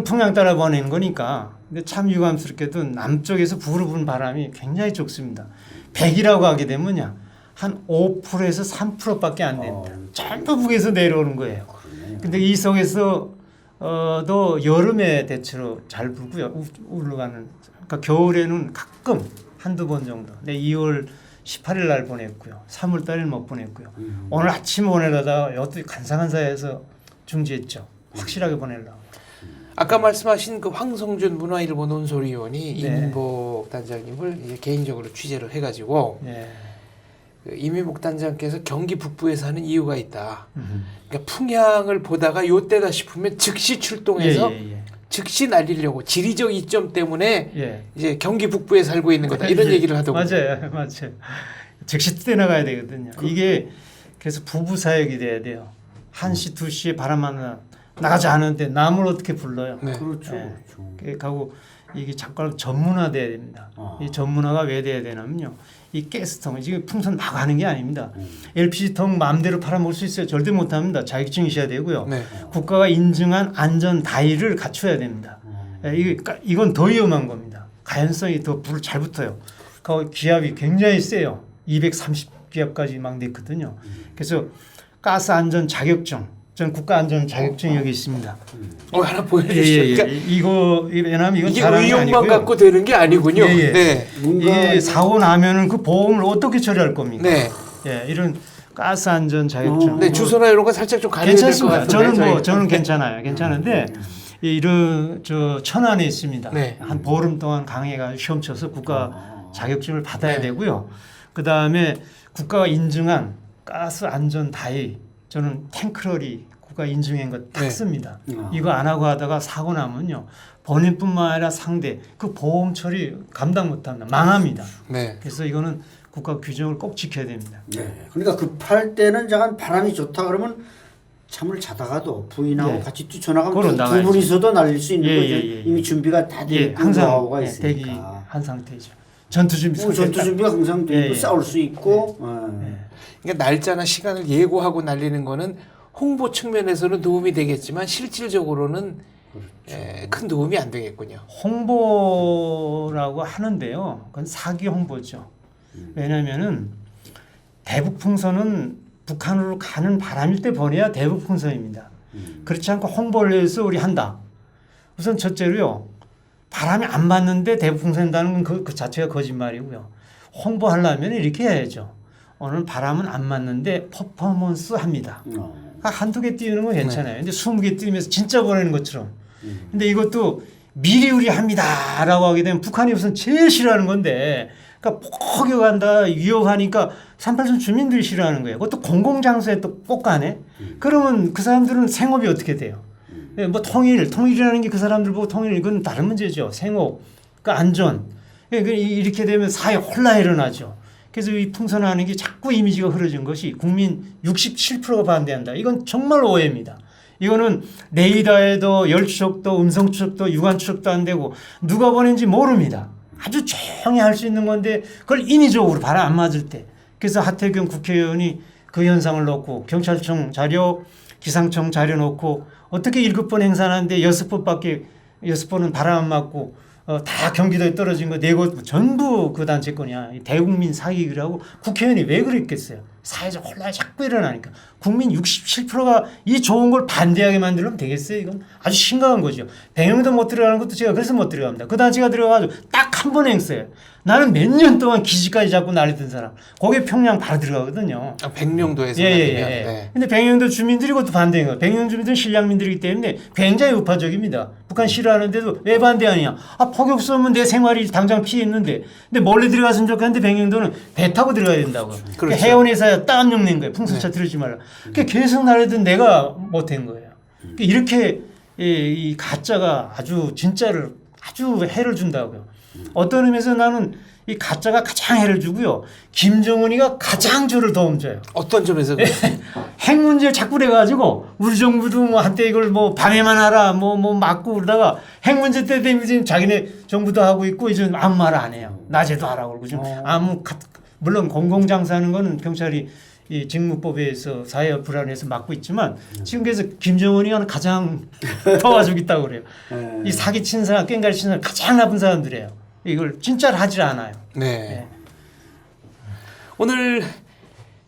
풍향 따라 보내는 거니까. 근데 참 유감스럽게도 남쪽에서 불을 부는 바람이 굉장히 적습니다. 100이라고 하게 되면요 한 5%에서 3%밖에 안 됩니다. 전부 북에서 내려오는 거예요. 근데 이 속에서 또 여름에 대체로 잘 불고요. 올라가는. 그러니까 겨울에는 가끔 한두 번 정도. 네, 2월 18일 날 보냈고요. 3월 달에 못 보냈고요. 오늘 아침 보내려다가 이것도 간사간사해서 중지했죠. 확실하게 보내려고. 아까 말씀하신 그 황성준 문화일보 논설위원이 네. 이민복 단장님을 이제 개인적으로 취재를 해가지고 네. 그 이민복 단장께서 경기 북부에서 하는 이유가 있다. 그러니까 풍향을 보다가 요때다 싶으면 즉시 출동해서 즉시 날리려고 지리적 이점 때문에 이제 경기 북부에 살고 있는 거다 이런 얘기를 하더군요. 맞아요. 즉시 뛰어나가야 되거든요. 이게 그래서 부부 사역이 돼야 돼요. 1시 2시에 바람만 나가지 않은데 남을 어떻게 불러요? 네. 그렇죠. 그리고 이게 자꾸 전문화돼야 됩니다. 이 전문화가 왜 돼야 되냐면요. 이 가스통 지금 풍선 막 하는 게 아닙니다. LPG통 마음대로 팔아먹을 수 있어요. 절대 못합니다. 자격증이 있어야 되고요. 네. 국가가 인증한 안전 다이를 갖춰야 됩니다. 이건 더 위험한 겁니다. 가연성이 더 불을 잘 붙어요. 그 기압이 굉장히 세요. 230기압까지 막 됐거든요. 그래서 가스 안전 자격증, 전 국가 안전 자격증이 여기 있습니다. 하나 보여주시죠. 그러니까 이거 왜냐하면 이건 이게 자랑이 의욕만 아니고요. 갖고 되는 게 아니군요. 네. 이게 사고 나면은 그 보험을 어떻게 처리할 겁니까? 네. 이런 가스 안전 자격증. 네, 주소나 이런 거 살짝 좀 가려야 될 것 괜찮습니다. 같은데. 저는 괜찮아요. 괜찮은데 이런 천안에 있습니다. 네. 한 보름 동안 강해가 시험 쳐서 국가 자격증을 받아야 되고요. 그 다음에 국가가 인증한 가스 안전 다이 저는 탱크러리 국가 인증한 거 딱 네. 씁니다. 이거 안 하고 하다가 사고 나면요 본인뿐만 아니라 상대 그 보험 처리 감당 못합니다. 망합니다. 네. 그래서 이거는 국가 규정을 꼭 지켜야 됩니다. 네. 그러니까 급할 때는 잠깐 바람이 좋다 그러면 잠을 자다가도 부인하고 네. 같이 뛰쳐나가면 그건 두 나가야죠. 분이서도 날릴 수 있는 예, 거죠. 예, 예, 이미 준비가 다 돼 예, 있고 항상 노하우가 예, 있으니까. 대기한 상태죠. 전투 준비 상태. 전투 준비가 항상 돼 있고 예, 예. 싸울 수 있고. 그러니까 날짜나 시간을 예고하고 날리는 거는 홍보 측면에서는 도움이 되겠지만 실질적으로는 큰 도움이 안 되겠군요. 홍보라고 하는데요. 그건 사기 홍보죠. 왜냐하면은 대북풍선은 북한으로 가는 바람일 때 보내야 대북풍선입니다. 그렇지 않고 홍보를 해서 우리 한다. 우선 첫째로요. 바람이 안 맞는데 대북풍선한다는 건 그 자체가 거짓말이고요. 홍보하려면 이렇게 해야죠. 오늘 바람은 안 맞는데 퍼포먼스 합니다. 한두 개 띄우는 건 괜찮아요. 근데 20개 띄우면서 진짜 보내는 것처럼. 근데 이것도 미리 우리 합니다라고 하게 되면 북한이 우선 제일 싫어하는 건데 그러니까 포격한다 위협하니까 38선 주민들이 싫어하는 거예요. 그것도 공공장소에 또 꼭 가네. 그러면 그 사람들은 생업이 어떻게 돼요? 뭐 통일이라는 게 그 사람들 보고 통일 이건 다른 문제죠. 생업, 그 안전. 이렇게 되면 사회 혼란이 일어나죠. 그래서 이 풍선하는 게 자꾸 이미지가 흐려진 것이 국민 67%가 반대한다. 이건 정말 오해입니다. 이거는 레이더에도 열추적도 음성 추적도 유관 추적도 안 되고 누가 보낸지 모릅니다. 아주 조용히 할 수 있는 건데 그걸 인위적으로 바람 안 맞을 때. 그래서 하태경 국회의원이 그 현상을 놓고 경찰청 자료, 기상청 자료 놓고 어떻게 7번 행사하는데 6번은 바람 안 맞고 다 경기도에 떨어진 거 내고 전부 그 단체 거냐. 대국민 사기라고 국회의원이 왜 그랬겠어요. 사회적 혼란이 자꾸 일어나니까. 국민 67%가 이 좋은 걸 반대하게 만들면 되겠어요. 이건 아주 심각한 거죠. 백령도 못 들어가는 것도 제가 그래서 못 들어갑니다. 그 단체가 들어가가지고 딱 한 번 행사예요. 나는 몇 년 동안 기지까지 잡고 날리던 사람. 거기에 평양 바로 들어가거든요. 백령도에서 예. 네. 근데 백령도 주민들이 그것도 반대인 거예요. 백령도 주민들은 신량민들이기 때문에 굉장히 우파적입니다. 북한 싫어하는데도 왜 반대하냐. 포격 쏘면 내 생활이 당장 피해 있는데. 근데 멀리 들어갔으면 좋겠는데 백령도는 배 타고 들어가야 된다고. 그렇죠. 그러니까 해운에서야 딱 낸 거예요. 풍선차 들으지 말라. 그러니까 계속 날리던 내가 못한 거예요. 그러니까 이렇게 이 가짜가 아주 진짜를 아주 해를 준다고요. 어떤 의미에서 나는 이 가짜가 가장 해를 주고요. 김정은이가 가장 저를 도움 줘요. 어떤 점에서 핵 문제를 자꾸 내가지고 우리 정부도 뭐 한때 이걸 뭐 밤에만 하라 뭐 막고 그러다가 핵 문제 때 되면 지금 자기네 정부도 하고 있고 이제 아무 말 안 해요. 낮에도 하라고 그러고 지금 물론 공공장사하는 거는 경찰이 이 직무법에 의해서 사회 불안해서 막고 있지만 지금 그래서 김정은이가 가장 도와주고 있다고 그래요. 이 사기친 사람, 깽가리 친 사람 가장 나쁜 사람들이에요. 이걸 진짜로 하질 않아요. 네. 오늘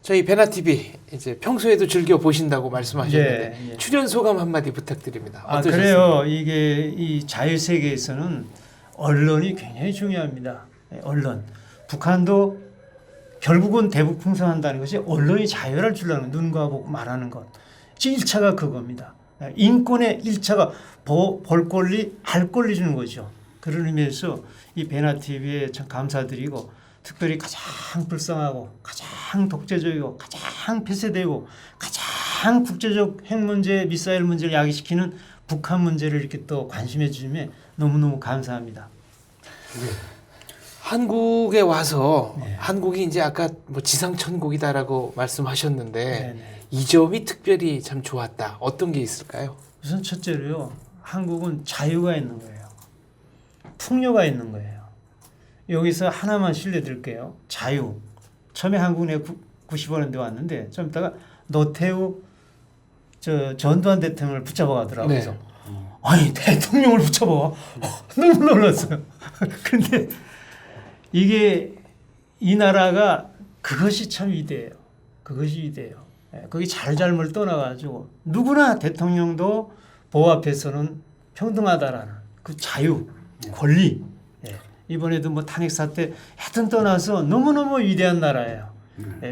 저희 베나TV 이제 평소에도 즐겨 보신다고 말씀하셨는데 예. 출연 소감 한마디 부탁드립니다. 어떠셨습니까? 그래요. 이게 이 자유세계에서는 언론이 굉장히 중요합니다. 언론. 북한도 결국은 대북풍선한다는 것이 언론이 자유를 주려는 눈과 보고 말하는 것. 1차가 그겁니다. 인권의 1차가 볼 권리, 할 권리 주는 거죠. 그런 의미에서 이 베나TV에 참 감사드리고 특별히 가장 불쌍하고 가장 독재적이고 가장 폐쇄되고 가장 국제적 핵 문제, 미사일 문제를 야기시키는 북한 문제를 이렇게 또 관심해 주시면 너무너무 감사합니다. 네. 한국에 와서 한국이 이제 아까 뭐 지상천국이다라고 말씀하셨는데 네네. 이 점이 특별히 참 좋았다. 어떤 게 있을까요? 우선 첫째로요. 한국은 자유가 있는 거예요. 풍요가 있는 거예요. 여기서 하나만 실려드릴게요. 자유. 처음에 한국에 90년대 왔는데 좀 있다가 노태우 전두환 대통령을 붙잡아 가더라고요. 네. 그래서 아니 대통령을 붙잡아. 너무 놀랐어요. 근데 이게 이 나라가 그것이 참 위대해요. 그것이 위대해요. 거기 잘잘못을 떠나가지고 누구나 대통령도 법 앞에서는 평등하다라는 그 자유, 권리. 이번에도 뭐 탄핵 사태 하여튼 떠나서 너무너무 위대한 나라예요.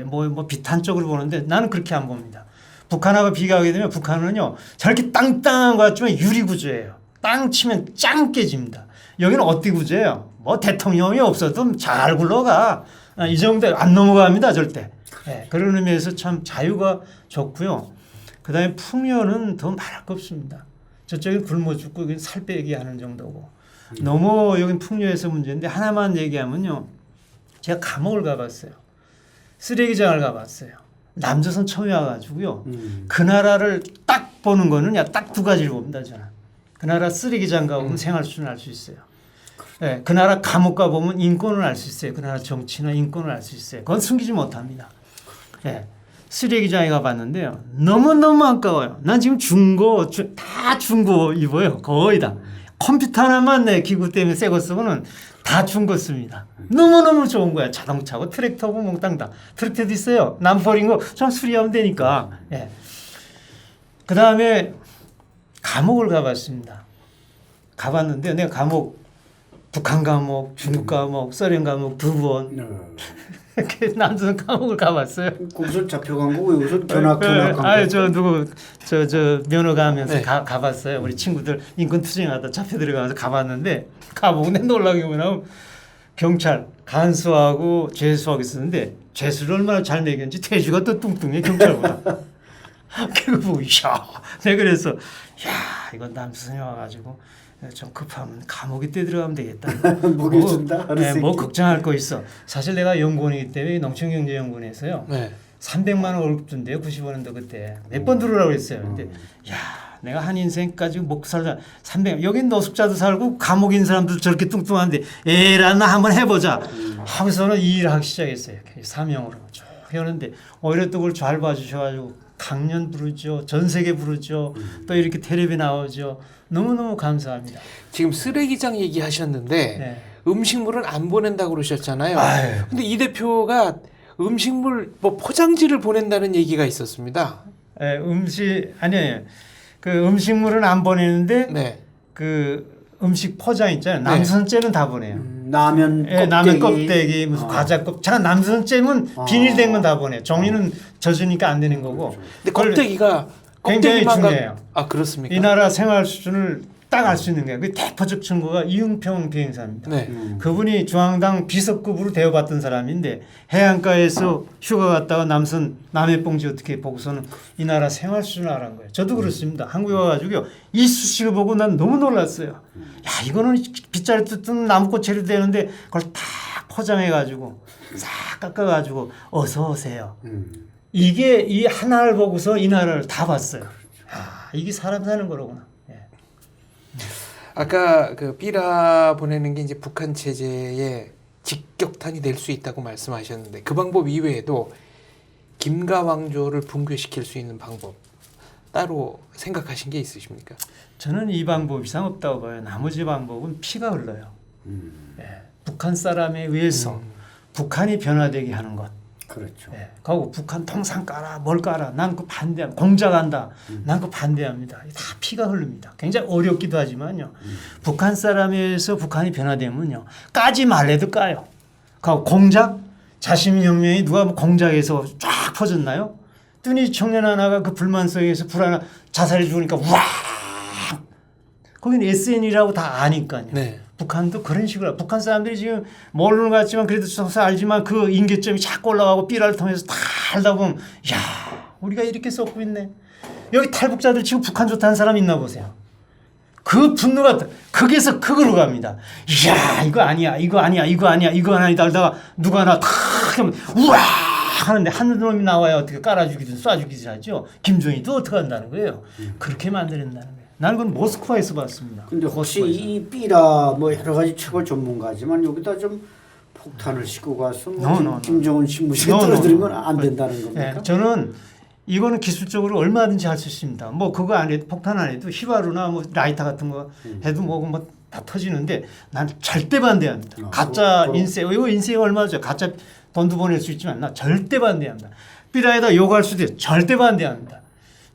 뭐 비탄적으로 보는데 나는 그렇게 안 봅니다. 북한하고 비교하게 되면 북한은요 저렇게 땅땅한 것 같지만 유리 구조예요. 땅 치면 짱 깨집니다. 여기는 어디 구제예요? 뭐 대통령이 없어도 잘 굴러가. 이 정도 안 넘어갑니다 절대. 예, 그런 의미에서 참 자유가 좋고요. 그다음에 풍요는 더 말할 거 없습니다. 저쪽에 굶어 죽고 여기 살 빼기 하는 정도고. 너무 여긴 풍요에서 문제인데 하나만 얘기하면요. 제가 감옥을 가봤어요. 쓰레기장을 가봤어요. 남조선 처음에 와가지고요. 그 나라를 딱 보는 거는 딱 두 가지를 봅니다. 저는. 그 나라 쓰레기장 가보면 생활 수준을 알 수 있어요. 네, 그 나라 감옥 가보면 인권을 알 수 있어요. 그 나라 정치나 인권을 알 수 있어요. 그건 숨기지 못합니다. 네, 쓰레기장에 가봤는데요. 너무너무 아까워요. 난 지금 다 중고 입어요. 거의 다. 컴퓨터 하나만 내 기구 때문에 새 거 쓰고는 다 중고 씁니다. 너무너무 좋은 거야. 자동차고 트랙터고 몽땅 다. 트랙터도 있어요. 남 버린 거 좀 수리하면 되니까. 예. 그 다음에 감옥을 가봤습니다. 가봤는데 내가 감옥 북한 감옥, 중국 감옥, 소련 감옥 두 번. 남조선 감옥을 가봤어요. 거기서 잡혀간 거고 여기서 견학한 거. 저 누구 저 면허 가면서 가봤어요. 우리 친구들 인권 투쟁하다 잡혀 들어가서 가봤는데 가보고 놀라게 뭐냐면 경찰 간수하고 죄수하고 있었는데 죄수를 얼마나 잘 매겼는지 퇴주가 또 뚱뚱해 경찰보다. 그거 보고 내가 그래서 이건 남조선에 와가지고 좀 급하면 감옥에 때 들어가면 되겠다. 먹여준다. 뭐 걱정할 거 있어. 사실 내가 연구원이기 때문에 농촌경제연구원에서요. 네. 300만 원 월급 준대요. 95년도 그때. 몇 번 들어오라고 했어요. 근데 내가 한 인생까지 못 살자. 300. 여긴 노숙자도 살고 감옥에 있는 사람들 저렇게 뚱뚱한데 에라 나 한번 해보자. 하고서는 이 일을 하기 시작했어요. 사명으로 쭉 해오는데 오히려 또 그걸 잘 봐주셔가지고 강연 부르죠. 전 세계 부르죠. 또 이렇게 텔레비 나오죠. 너무너무 감사합니다. 지금 쓰레기장 얘기하셨는데 네. 음식물은 안 보낸다고 그러셨잖아요. 근데 이 대표가 음식물 뭐 포장지를 보낸다는 얘기가 있었습니다. 네, 아니에요. 그 음식물은 안 보내는데 네. 그 음식 포장 있잖아요. 남선째는 다 보내요. 라면 껍데기, 라면 껍데기 무슨 과자 껍. 잠깐 남선째는 비닐된 건 다 보내요. 종이는 젖으니까 안 되는 거고. 근데 껍데기가 굉장히 중요해요. 그렇습니까? 이 나라 생활 수준을 딱 알 수 있는 거예요. 그 대표적 증거가 이응평 비행사입니다. 네. 그분이 중앙당 비서급으로 대우받던 사람인데 해안가에서 휴가 갔다가 남해 봉지 어떻게 보고서는 이 나라 생활 수준을 알은 거예요. 저도 그렇습니다. 한국에 와가지고요. 이 수식을 보고 난 너무 놀랐어요. 이거는 빗자루 뜯든 나무꽃처리 되는데 그걸 다 포장해가지고 싹 깎아가지고 어서 오세요. 이게 이 하나를 보고서 이 나라를 다 봤어요. 이게 사람 사는 거로구나. 아까 그 삐라 보내는 게 이제 북한 체제의 직격탄이 될 수 있다고 말씀하셨는데 그 방법 이외에도 김가 왕조를 붕괴시킬 수 있는 방법 따로 생각하신 게 있으십니까? 저는 이 방법 이상 없다고 봐요. 나머지 방법은 피가 흘러요. 북한 사람에 의해서 북한이 변화되게 하는 것. 그렇죠. 그리고 북한 통상 깔아 뭘 깔아 난 그 반대합니다. 공작한다. 난 그 반대합니다. 다 피가 흐릅니다. 굉장히 어렵기도 하지만요. 북한 사람에 의해서 북한이 변화되면요. 까지 말래도 까요. 그리고 공작 자신혁명이 누가 뭐 공작에서 쫙 퍼졌나요? 뚜니 청년 하나가 그 불만 속에서 불 하나 자살해 죽으니까 와 거기는 SN이라고 다 아니까요. 네. 북한도 그런 식으로 북한 사람들이 지금 모르는 것 같지만 그래도 서서 알지만 그 인계점이 자꾸 올라가고 삐라를 통해서 다 알다 보면 야 우리가 이렇게 썩고 있네. 여기 탈북자들 지금 북한 좋다는 사람 있나 보세요. 그 분노가 거기에서 극으로 갑니다. 이야 이거 아니야 이거 아니야 이거 아니야 이거 아니다 하다가 누가 하나 탁 하면 우와 하는데 한 놈이 나와야 어떻게 깔아주기든 쏴주기든 하죠. 김정희도 어떻게 한다는 거예요. 그렇게 만들었다는 거예요. 나는 그건 모스크바에서 봤습니다. 근데 혹시 이 삐라 뭐 여러 가지 최고 전문가지만 여기다 좀 폭탄을 싣고 가서 뭐 김정은 신부식에 떨어뜨린 건 안 된다는 겁니까? 저는 이거는 기술적으로 얼마든지 할 수 있습니다. 뭐 그거 안 해도 폭탄 안 해도 휘바루나 뭐 라이터 같은 거 해도 뭐 다 터지는데 난 절대 반대합니다. 가짜 인쇄 이거 인쇄가 얼마죠? 가짜 돈도 보낼 수 있지만 나 절대 반대합니다. 삐라에다 욕할 수도 있어요. 절대 반대합니다.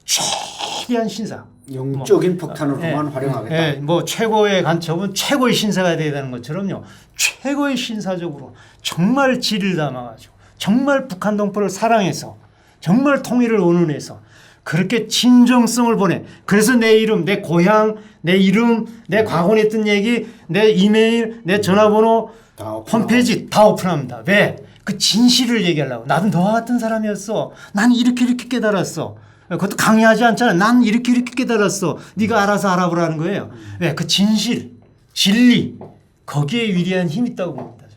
최대한 신사. 영적인 폭탄으로만 활용하겠다. 뭐 최고의 간첩은 최고의 신사가 돼야 되는 것처럼요. 최고의 신사적으로 정말 질을 담아가지고 정말 북한 동포를 사랑해서 정말 통일을 원원해서 그렇게 진정성을 보내. 그래서 내 이름, 내 고향, 내 이름, 내 과거에 했던 얘기, 내 이메일, 내 전화번호, 다 홈페이지 다 오픈합니다. 왜? 그 진실을 얘기하려고. 나도 너와 같은 사람이었어. 난 이렇게 깨달았어. 그것도 강요하지 않잖아. 난 이렇게 깨달았어. 네가 알아서 알아보라는 거예요. 왜? 그 진실, 진리, 거기에 위대한 힘이 있다고 봅니다.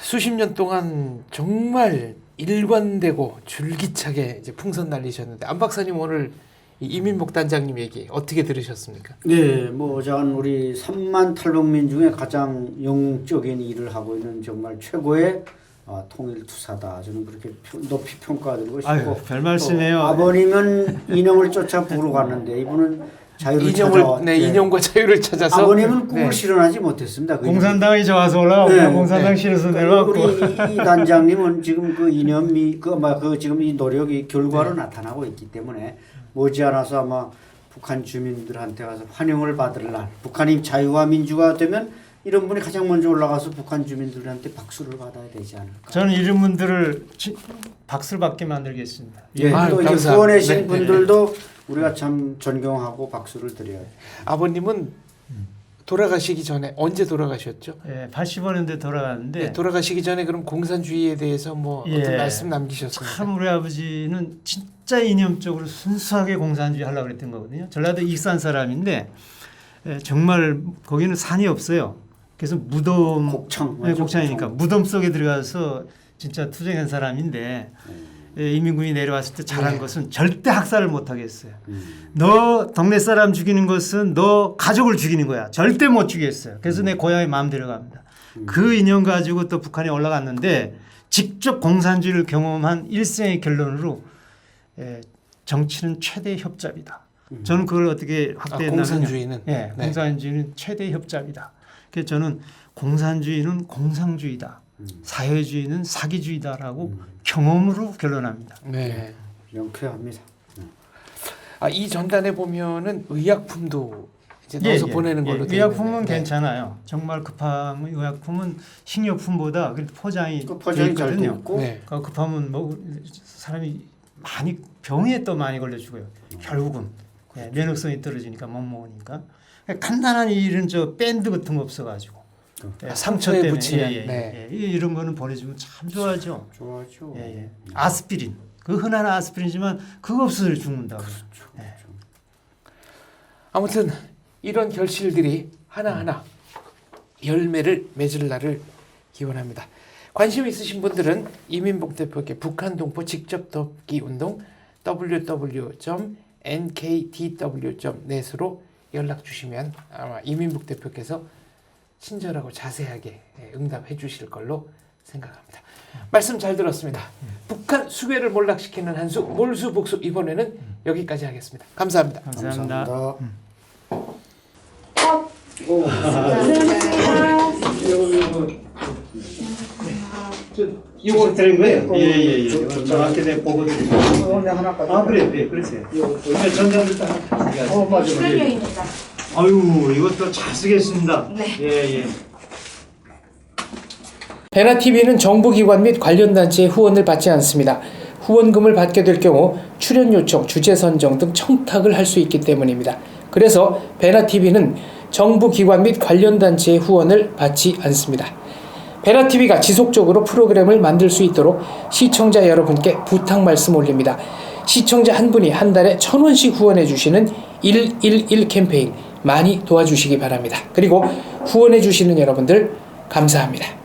수십 년 동안 정말 일관되고 줄기차게 이제 풍선 날리셨는데 안 박사님 오늘 이 이민복 단장님 얘기 어떻게 들으셨습니까? 네, 뭐 저는 우리 3만 탈북민 중에 가장 영적인 일을 하고 있는 정말 최고의 통일투사다. 저는 그렇게 높이 평가드리고 싶고. 아유, 별 말씀이에요. 아버님은 이념을 쫓아 부로 갔는데 이분은 자유를 찾아. 네, 이념과 자유를 찾아서 아버님은 꿈을 실현하지 못했습니다. 공산당이 좋아서 올라오고 네, 공산당 싫어서 내려왔고. 우리 이 단장님은 지금 그 이념이 그 지금 이 노력이 결과로 나타나고 있기 때문에 머지않아서 아마 북한 주민들한테 가서 환영을 받을 날, 북한이 자유와 민주가 되면 이런 분이 가장 먼저 올라가서 북한 주민들한테 박수를 받아야 되지 않을까. 저는 이런 분들을 박수를 받게 만들겠습니다. 예, 아유, 또 이제 감사합니다. 후원해신 네, 분들도 우리가 참 존경하고 박수를 드려요. 아버님은 돌아가시기 전에 언제 돌아가셨죠? 예, 80년대 돌아갔는데 네, 돌아가시기 전에 그럼 공산주의에 대해서 뭐 예, 어떤 말씀 남기셨습니까? 참 우리 아버지는 진짜 이념적으로 순수하게 공산주의 하려고 그랬던 거거든요. 전라도 익산 사람인데 정말 거기는 산이 없어요. 그래서 무덤, 곡창, 네, 곡창이니까 무덤 속에 들어가서 진짜 투쟁한 사람인데 이민군이 내려왔을 때 잘한 것은 절대 학살을 못 하겠어요. 너 동네 사람 죽이는 것은 너 가족을 죽이는 거야. 절대 못 죽이겠어요. 그래서 내 고향에 마음대로 갑니다. 그 인연 가지고 또 북한에 올라갔는데 직접 공산주의를 경험한 일생의 결론으로 정치는 최대 협잡이다. 저는 그걸 어떻게 확대했냐면 공산주의는? 네. 공산주의는 최대 협잡이다. 그래서 저는 공산주의는 공상주의다. 사회주의는 사기주의다라고 경험으로 결론합니다. 네. 명쾌합니다. 이 전단에 보면은 의약품도 이제 넣어서 보내는 걸로 되어 의약품은 있는데. 괜찮아요. 정말 급하면 의약품은 식료품보다 그래도 포장이 그 포장이 잘 있거든요. 됐고. 네. 급하면 사람이 많이 병에 또 많이 걸려 죽어요. 결국은 면역성이 떨어지니까 못 먹으니까 간단한 일은 저 밴드 같은 거 없어가지고 상처에 때문에. 붙이는. 네. 이런 거는 보내주면 참 좋아하죠. 좋아죠. 아스피린 그 흔한 아스피린이지만 그거 없어서 죽는다고. 아무튼 이런 결실들이 하나하나 열매를 맺을 날을 기원합니다. 관심 있으신 분들은 이민복 대표께 북한 동포 직접 돕기 운동 www.nktw.net으로 연락 주시면 아마 이민복 대표께서 친절하고 자세하게 응답해 주실 걸로 생각합니다. 말씀 잘 들었습니다. 북한 수괴를 몰락시키는 한수 몰수복수 이번에는 여기까지 하겠습니다. 감사합니다. 감사합니다. 이거 드린 거예요? 예예예. 정확히 내 보고 드리고. 그래, 네, 그러세요. 전장부터 맞아. 수련료입니다. 아유, 이것도 잘 쓰겠습니다. 네. 예. 베나TV는 정부기관 및 관련 단체의 후원을 받지 않습니다. 후원금을 받게 될 경우 출연 요청, 주제 선정 등 청탁을 할 수 있기 때문입니다. 그래서 베나TV는 정부기관 및 관련 단체의 후원을 받지 않습니다. 베나TV가 지속적으로 프로그램을 만들 수 있도록 시청자 여러분께 부탁 말씀 올립니다. 시청자 한 분이 한 달에 1,000원씩 후원해 주시는 111 캠페인 많이 도와주시기 바랍니다. 그리고 후원해 주시는 여러분들 감사합니다.